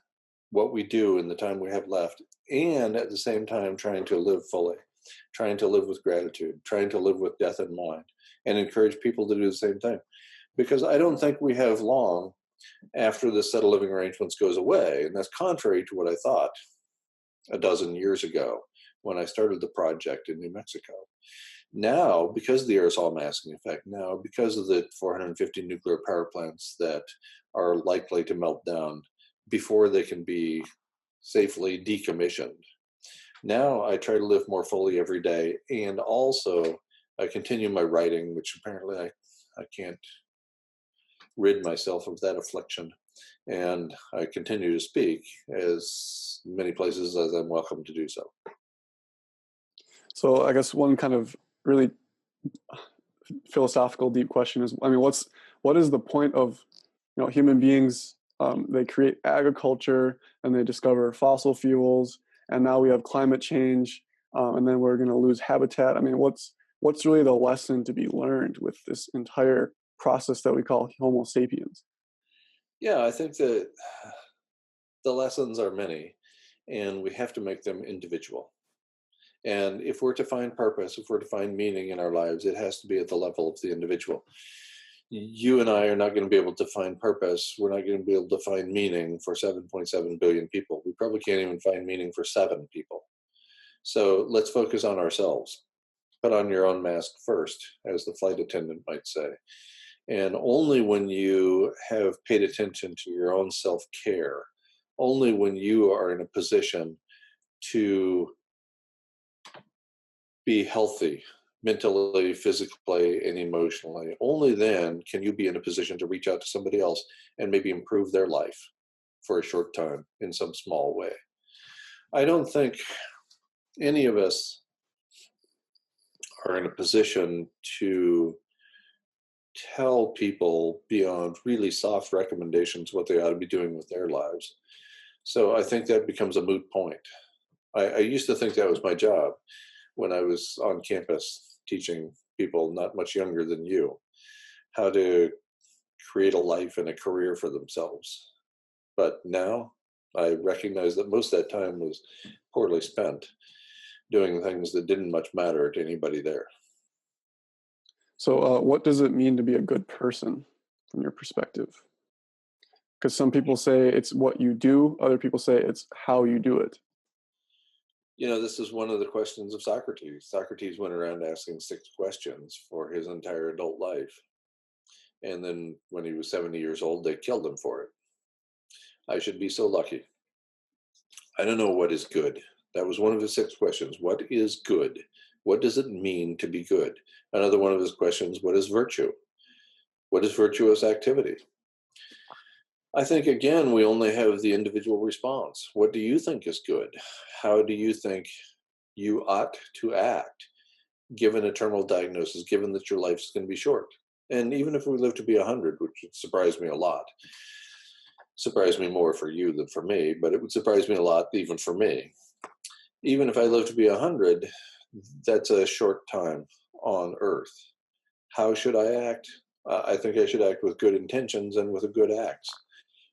[SPEAKER 2] what we do in the time we have left, and at the same time trying to live fully, trying to live with gratitude, trying to live with death in mind, and encourage people to do the same thing. Because I don't think we have long after this set of living arrangements goes away, and that's contrary to what I thought a dozen years ago when I started the project in New Mexico. Now, because of the aerosol masking effect, now because of the 450 nuclear power plants that are likely to melt down before they can be safely decommissioned, now I try to live more fully every day. And also, I continue my writing, which apparently I can't rid myself of that affliction. And I continue to speak as many places as I'm welcome to do so.
[SPEAKER 1] So I guess one kind of really philosophical deep question is, I mean, what is the point of human beings? They create agriculture and they discover fossil fuels, and now we have climate change, and then we're going to lose habitat. I mean, what's really the lesson to be learned with this entire process that we call Homo sapiens?
[SPEAKER 2] Yeah, I think that the lessons are many, and we have to make them individual. And if we're to find purpose, if we're to find meaning in our lives, it has to be at the level of the individual. You and I are not going to be able to find purpose. We're not going to be able to find meaning for 7.7 billion people. We probably can't even find meaning for 7 people. So let's focus on ourselves. Put on your own mask first, as the flight attendant might say. And only when you have paid attention to your own self-care, only when you are in a position to be healthy mentally, physically, and emotionally, only then can you be in a position to reach out to somebody else and maybe improve their life for a short time in some small way. I don't think any of us are in a position to tell people beyond really soft recommendations what they ought to be doing with their lives. So I think that becomes a moot point. I used to think that was my job when I was on campus teaching people not much younger than you how to create a life and a career for themselves. But now I recognize that most of that time was poorly spent doing things that didn't much matter to anybody there.
[SPEAKER 1] So, what does it mean to be a good person from your perspective? Because some people say it's what you do, other people say it's how you do it.
[SPEAKER 2] This is one of the questions of Socrates. Socrates went around asking 6 questions for his entire adult life. And then when he was 70 years old, they killed him for it. I should be so lucky. I don't know what is good. That was one of his 6 questions. What is good? What does it mean to be good? Another one of his questions, what is virtue? What is virtuous activity? I think, again, we only have the individual response. What do you think is good? How do you think you ought to act, given a terminal diagnosis, given that your life is going to be short? And even if we live to be 100, which would surprise me a lot, Surprise me more for you than for me, but it would surprise me a lot even for me. Even if I live to be 100, that's a short time on Earth. How should I act? I think I should act with good intentions and with good acts.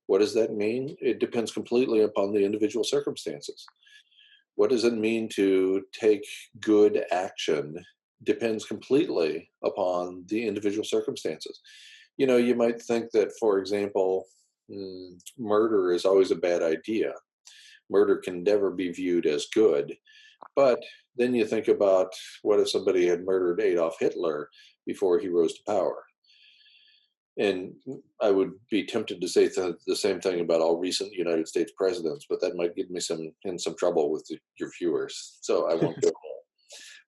[SPEAKER 2] What does that mean? It depends completely upon the individual circumstances. What does it mean to take good action? Depends completely upon the individual circumstances. You might think that, for example, murder is always a bad idea. Murder can never be viewed as good. But then you think about, what if somebody had murdered Adolf Hitler before he rose to power? And I would be tempted to say the same thing about all recent United States presidents, but that might get me in some trouble with your viewers. So I won't go there.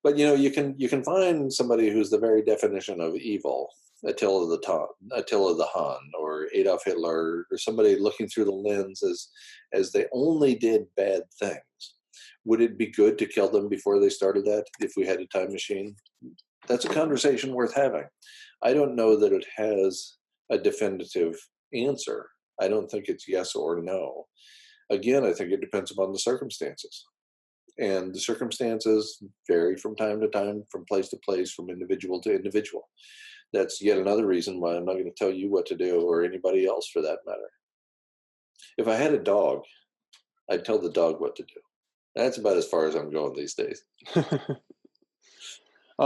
[SPEAKER 2] But you can find somebody who's the very definition of evil, Attila the Hun, or Adolf Hitler, or somebody looking through the lens as they only did bad things. Would it be good to kill them before they started that if we had a time machine? That's a conversation worth having. I don't know that it has a definitive answer. I don't think it's yes or no. Again, I think it depends upon the circumstances. And the circumstances vary from time to time, from place to place, from individual to individual. That's yet another reason why I'm not going to tell you what to do, or anybody else for that matter. If I had a dog, I'd tell the dog what to do. That's about as far as I'm going these days.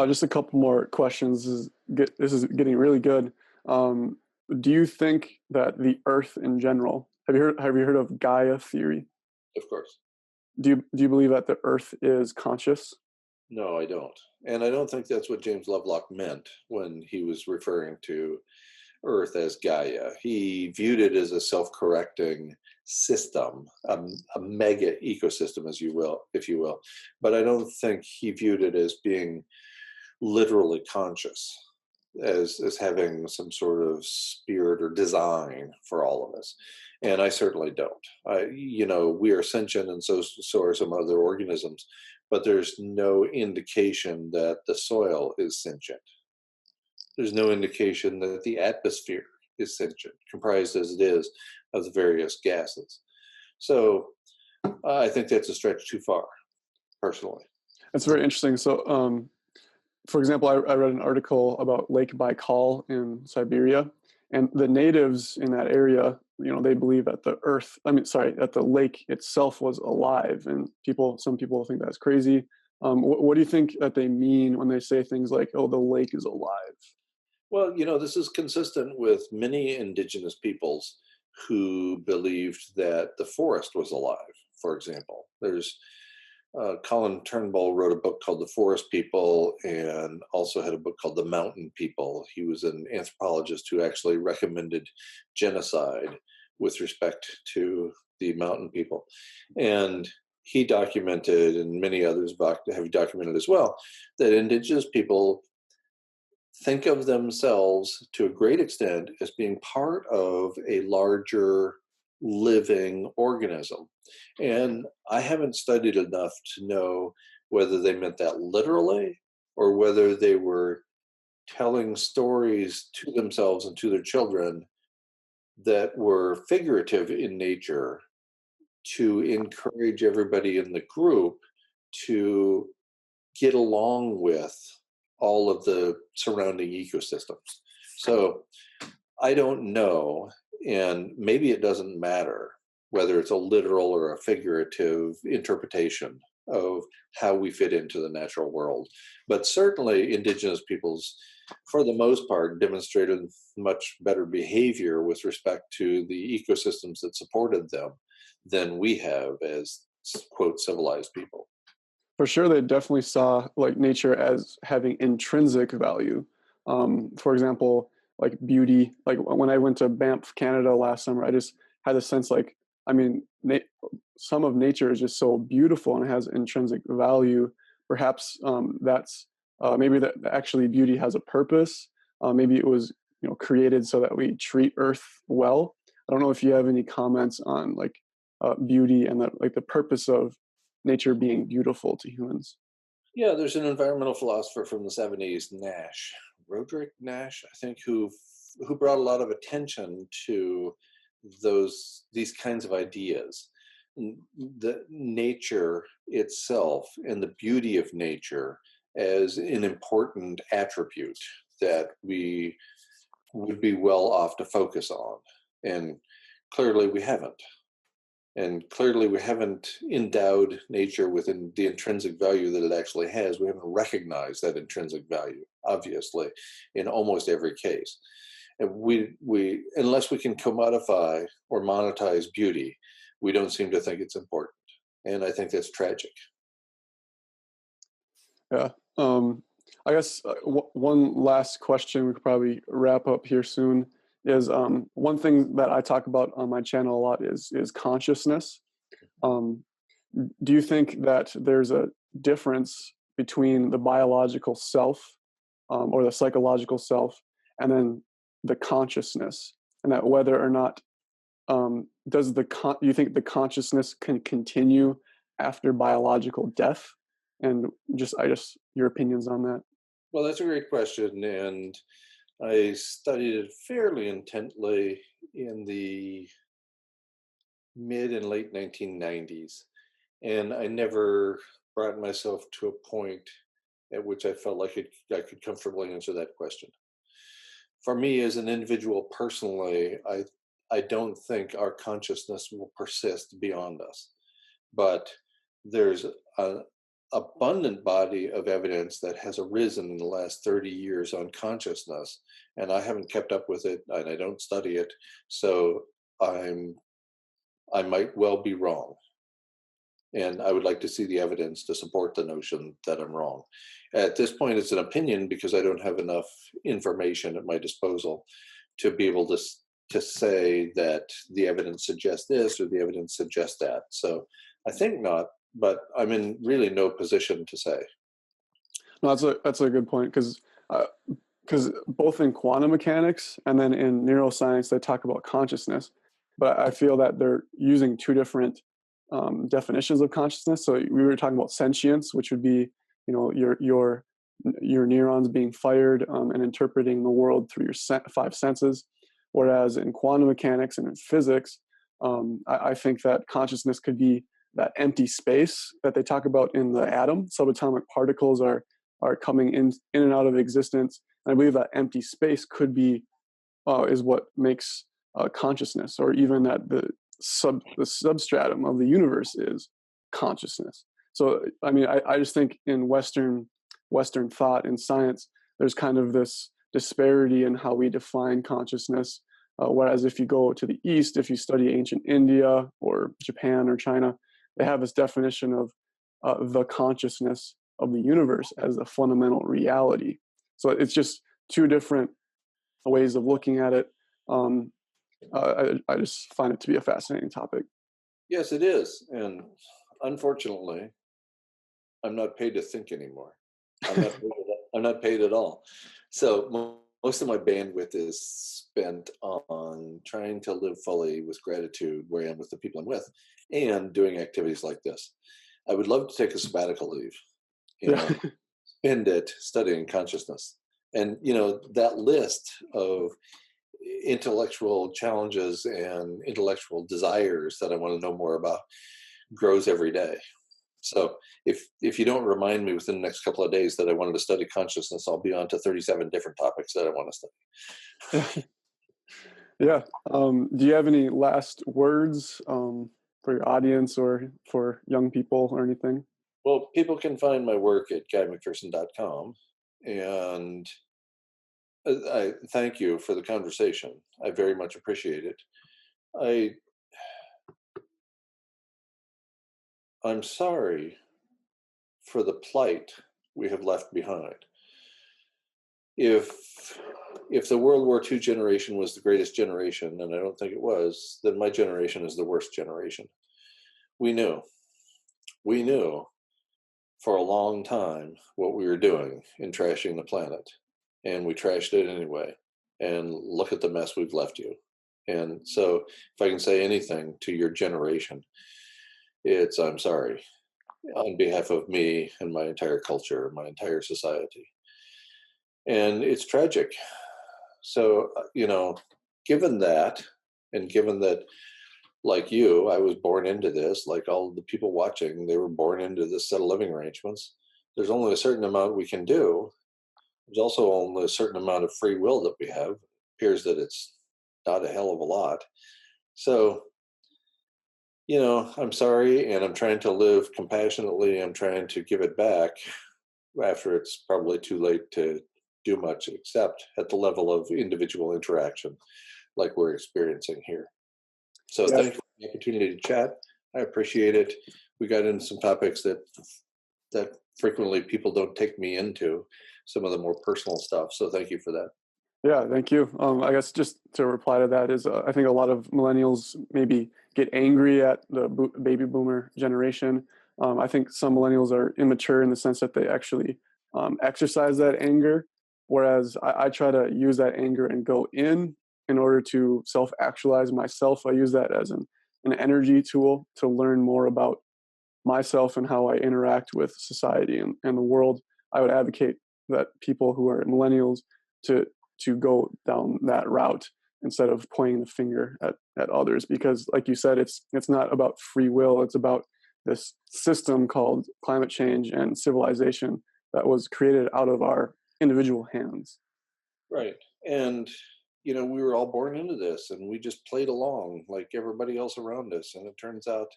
[SPEAKER 1] Just a couple more questions. This is getting really good. Do you think that the Earth in general, have you heard of Gaia theory?
[SPEAKER 2] Of course.
[SPEAKER 1] Do you believe that the Earth is conscious?
[SPEAKER 2] No, I don't. And I don't think that's what James Lovelock meant when he was referring to Earth as Gaia. He viewed it as a self-correcting system, a mega ecosystem, if you will. But I don't think he viewed it as being literally conscious, as having some sort of spirit or design for all of us. And I certainly don't. We are sentient, and so are some other organisms, but there's no indication that the soil is sentient. There's no indication that the atmosphere is sentient, comprised as it is of the various gases. So I think that's a stretch too far, personally.
[SPEAKER 1] That's very interesting. So, for example, I read an article about Lake Baikal in Siberia, and the natives in that area, they believe that that the lake itself was alive, and some people think that's crazy. What do you think that they mean when they say things like, "Oh, the lake is alive"?
[SPEAKER 2] Well, this is consistent with many indigenous peoples who believed that the forest was alive, for example. There's Colin Turnbull wrote a book called The Forest People, and also had a book called The Mountain People. He was an anthropologist who actually recommended genocide with respect to the mountain people. And he documented, and many others have documented as well, that indigenous people think of themselves to a great extent as being part of a larger living organism. And I haven't studied enough to know whether they meant that literally, or whether they were telling stories to themselves and to their children that were figurative in nature to encourage everybody in the group to get along with all of the surrounding ecosystems. So I don't know, and maybe it doesn't matter whether it's a literal or a figurative interpretation of how we fit into the natural world. But certainly indigenous peoples, for the most part, demonstrated much better behavior with respect to the ecosystems that supported them than we have as, quote, civilized people.
[SPEAKER 1] For sure, they definitely saw nature as having intrinsic value. For example, like beauty. Like when I went to Banff, Canada last summer, I just had a sense some of nature is just so beautiful and has intrinsic value. Perhaps maybe that actually beauty has a purpose. Maybe it was created so that we treat Earth well. I don't know if you have any comments on beauty and the purpose of nature being beautiful to humans.
[SPEAKER 2] Yeah, there's an environmental philosopher from the 70s, Roderick Nash, I think, who brought a lot of attention to these kinds of ideas, the nature itself and the beauty of nature as an important attribute that we would be well off to focus on. And clearly we haven't. And clearly we haven't endowed nature with the intrinsic value that it actually has. We haven't recognized that intrinsic value, obviously, in almost every case. And we unless we can commodify or monetize beauty, we don't seem to think it's important. And I think that's tragic.
[SPEAKER 1] Yeah. I guess one last question we could probably wrap up here soon is one thing that I talk about on my channel a lot is consciousness. Do you think that there's a difference between the biological self or the psychological self and then the consciousness, and that whether or not do you think the consciousness can continue after biological death? And I just your opinions on that.
[SPEAKER 2] Well, that's a great question, and I studied it fairly intently in the mid and late 1990s, and I never brought myself to a point at which I felt like I could comfortably answer that question. For me, as an individual personally, I don't think our consciousness will persist beyond us, but there's an abundant body of evidence that has arisen in the last 30 years on consciousness, and I haven't kept up with it, and I don't study it, so I might well be wrong. And I would like to see the evidence to support the notion that I'm wrong. At this point, it's an opinion because I don't have enough information at my disposal to be able to say that the evidence suggests this or the evidence suggests that. So I think not, but I'm in really no position to say.
[SPEAKER 1] No, that's a good point, because both in quantum mechanics and then in neuroscience they talk about consciousness, but I feel that they're using two different definitions of consciousness. So we were talking about sentience, which would be, your neurons being fired and interpreting the world through your five senses. Whereas in quantum mechanics and in physics, I think that consciousness could be that empty space that they talk about in the atom. Subatomic particles are coming in and out of existence. And I believe that empty space could be is what makes consciousness, or even that the substratum of the universe is consciousness. So I mean, I just think in Western thought and science, there's kind of this disparity in how we define consciousness. Whereas if you go to the East, if you study ancient India or Japan or China, they have this definition of the consciousness of the universe as a fundamental reality. So it's just two different ways of looking at it. I just find it to be a fascinating topic.
[SPEAKER 2] Yes, it is. And unfortunately, I'm not paid to think anymore. I'm not paid at all. So most of my bandwidth is spent on trying to live fully with gratitude where I am with the people I'm with, and doing activities like this. I would love to take a sabbatical leave, spend it studying consciousness. And, that list of intellectual challenges and intellectual desires that I want to know more about grows every day. So if you don't remind me within the next couple of days that I wanted to study consciousness, I'll be on to 37 different topics that I want to study.
[SPEAKER 1] Yeah. Do you have any last words for your audience or for young people or anything?
[SPEAKER 2] Well, people can find my work at guymcpherson.com. And I thank you for the conversation. I very much appreciate it. I'm sorry for the plight we have left behind. If the World War II generation was the greatest generation, and I don't think it was, then my generation is the worst generation. We knew for a long time what we were doing in trashing the planet, and we trashed it anyway. And look at the mess we've left you. And so if I can say anything to your generation, it's I'm sorry on behalf of me and my entire culture, my entire society. And it's tragic. So, given that, And given that, like you, I was born into this, like all the people watching, they were born into this set of living arrangements. There's only a certain amount we can do. There's also only a certain amount of free will that we have. It appears that it's not a hell of a lot. So, I'm sorry, and I'm trying to live compassionately. I'm trying to give it back after it's probably too late to do much, except at the level of individual interaction like we're experiencing here. So
[SPEAKER 1] Yeah.
[SPEAKER 2] thank you for the opportunity to chat. I appreciate it. We got into some topics that frequently people don't take me into, some of the more personal stuff. So thank you for that.
[SPEAKER 1] Yeah, thank you. I guess just to reply to that is, I think a lot of millennials maybe get angry at the baby boomer generation. I think some millennials are immature in the sense that they actually exercise that anger, whereas I try to use that anger and go in order to self-actualize myself. I use that as an energy tool to learn more about myself and how I interact with society and the world. I would advocate that people who are millennials to go down that route instead of pointing the finger at others, because like you said, it's not about free will. It's about this system called climate change and civilization that was created out of our individual hands.
[SPEAKER 2] Right. And, we were all born into this and we just played along like everybody else around us. And it turns out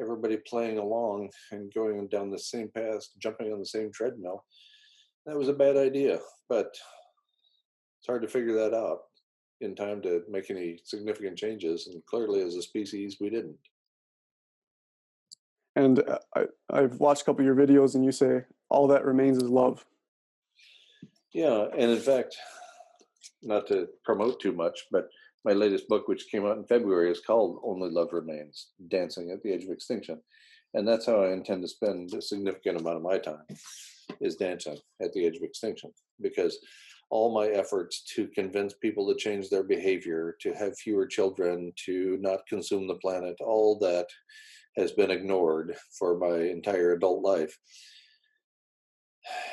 [SPEAKER 2] everybody playing along and going down the same path, jumping on the same treadmill, that was a bad idea. But it's hard to figure that out in time to make any significant changes. And clearly, as a species, we didn't.
[SPEAKER 1] And I've watched a couple of your videos, and you say all that remains is love.
[SPEAKER 2] Yeah. And in fact, not to promote too much, but my latest book, which came out in February, is called Only Love Remains, Dancing at the Edge of Extinction. And that's how I intend to spend a significant amount of my time, is dancing at the edge of extinction. Because all my efforts to convince people to change their behavior, to have fewer children, to not consume the planet, all that has been ignored for my entire adult life.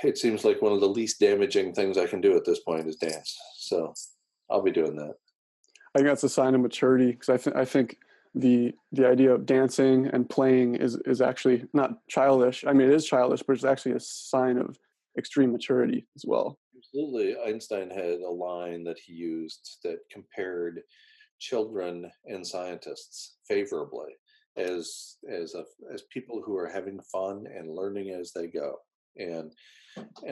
[SPEAKER 2] It seems like one of the least damaging things I can do at this point is dance. So I'll be doing that.
[SPEAKER 1] I think that's a sign of maturity, because I think the idea of dancing and playing is actually not childish. I mean, it is childish, but it's actually a sign of extreme maturity as well.
[SPEAKER 2] Absolutely. Einstein had a line that he used that compared children and scientists favorably as people who are having fun and learning as they go. And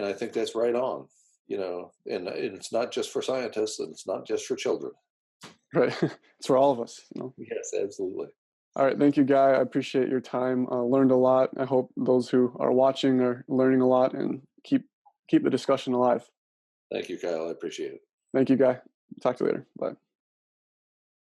[SPEAKER 2] I think that's right on, and it's not just for scientists and it's not just for children.
[SPEAKER 1] Right. It's for all of us.
[SPEAKER 2] Yes, absolutely.
[SPEAKER 1] All right. Thank you, Guy. I appreciate your time. Learned a lot. I hope those who are watching are learning a lot and keep the discussion alive.
[SPEAKER 2] Thank you, Kyle. I appreciate it.
[SPEAKER 1] Thank you, Guy. Talk to you later. Bye.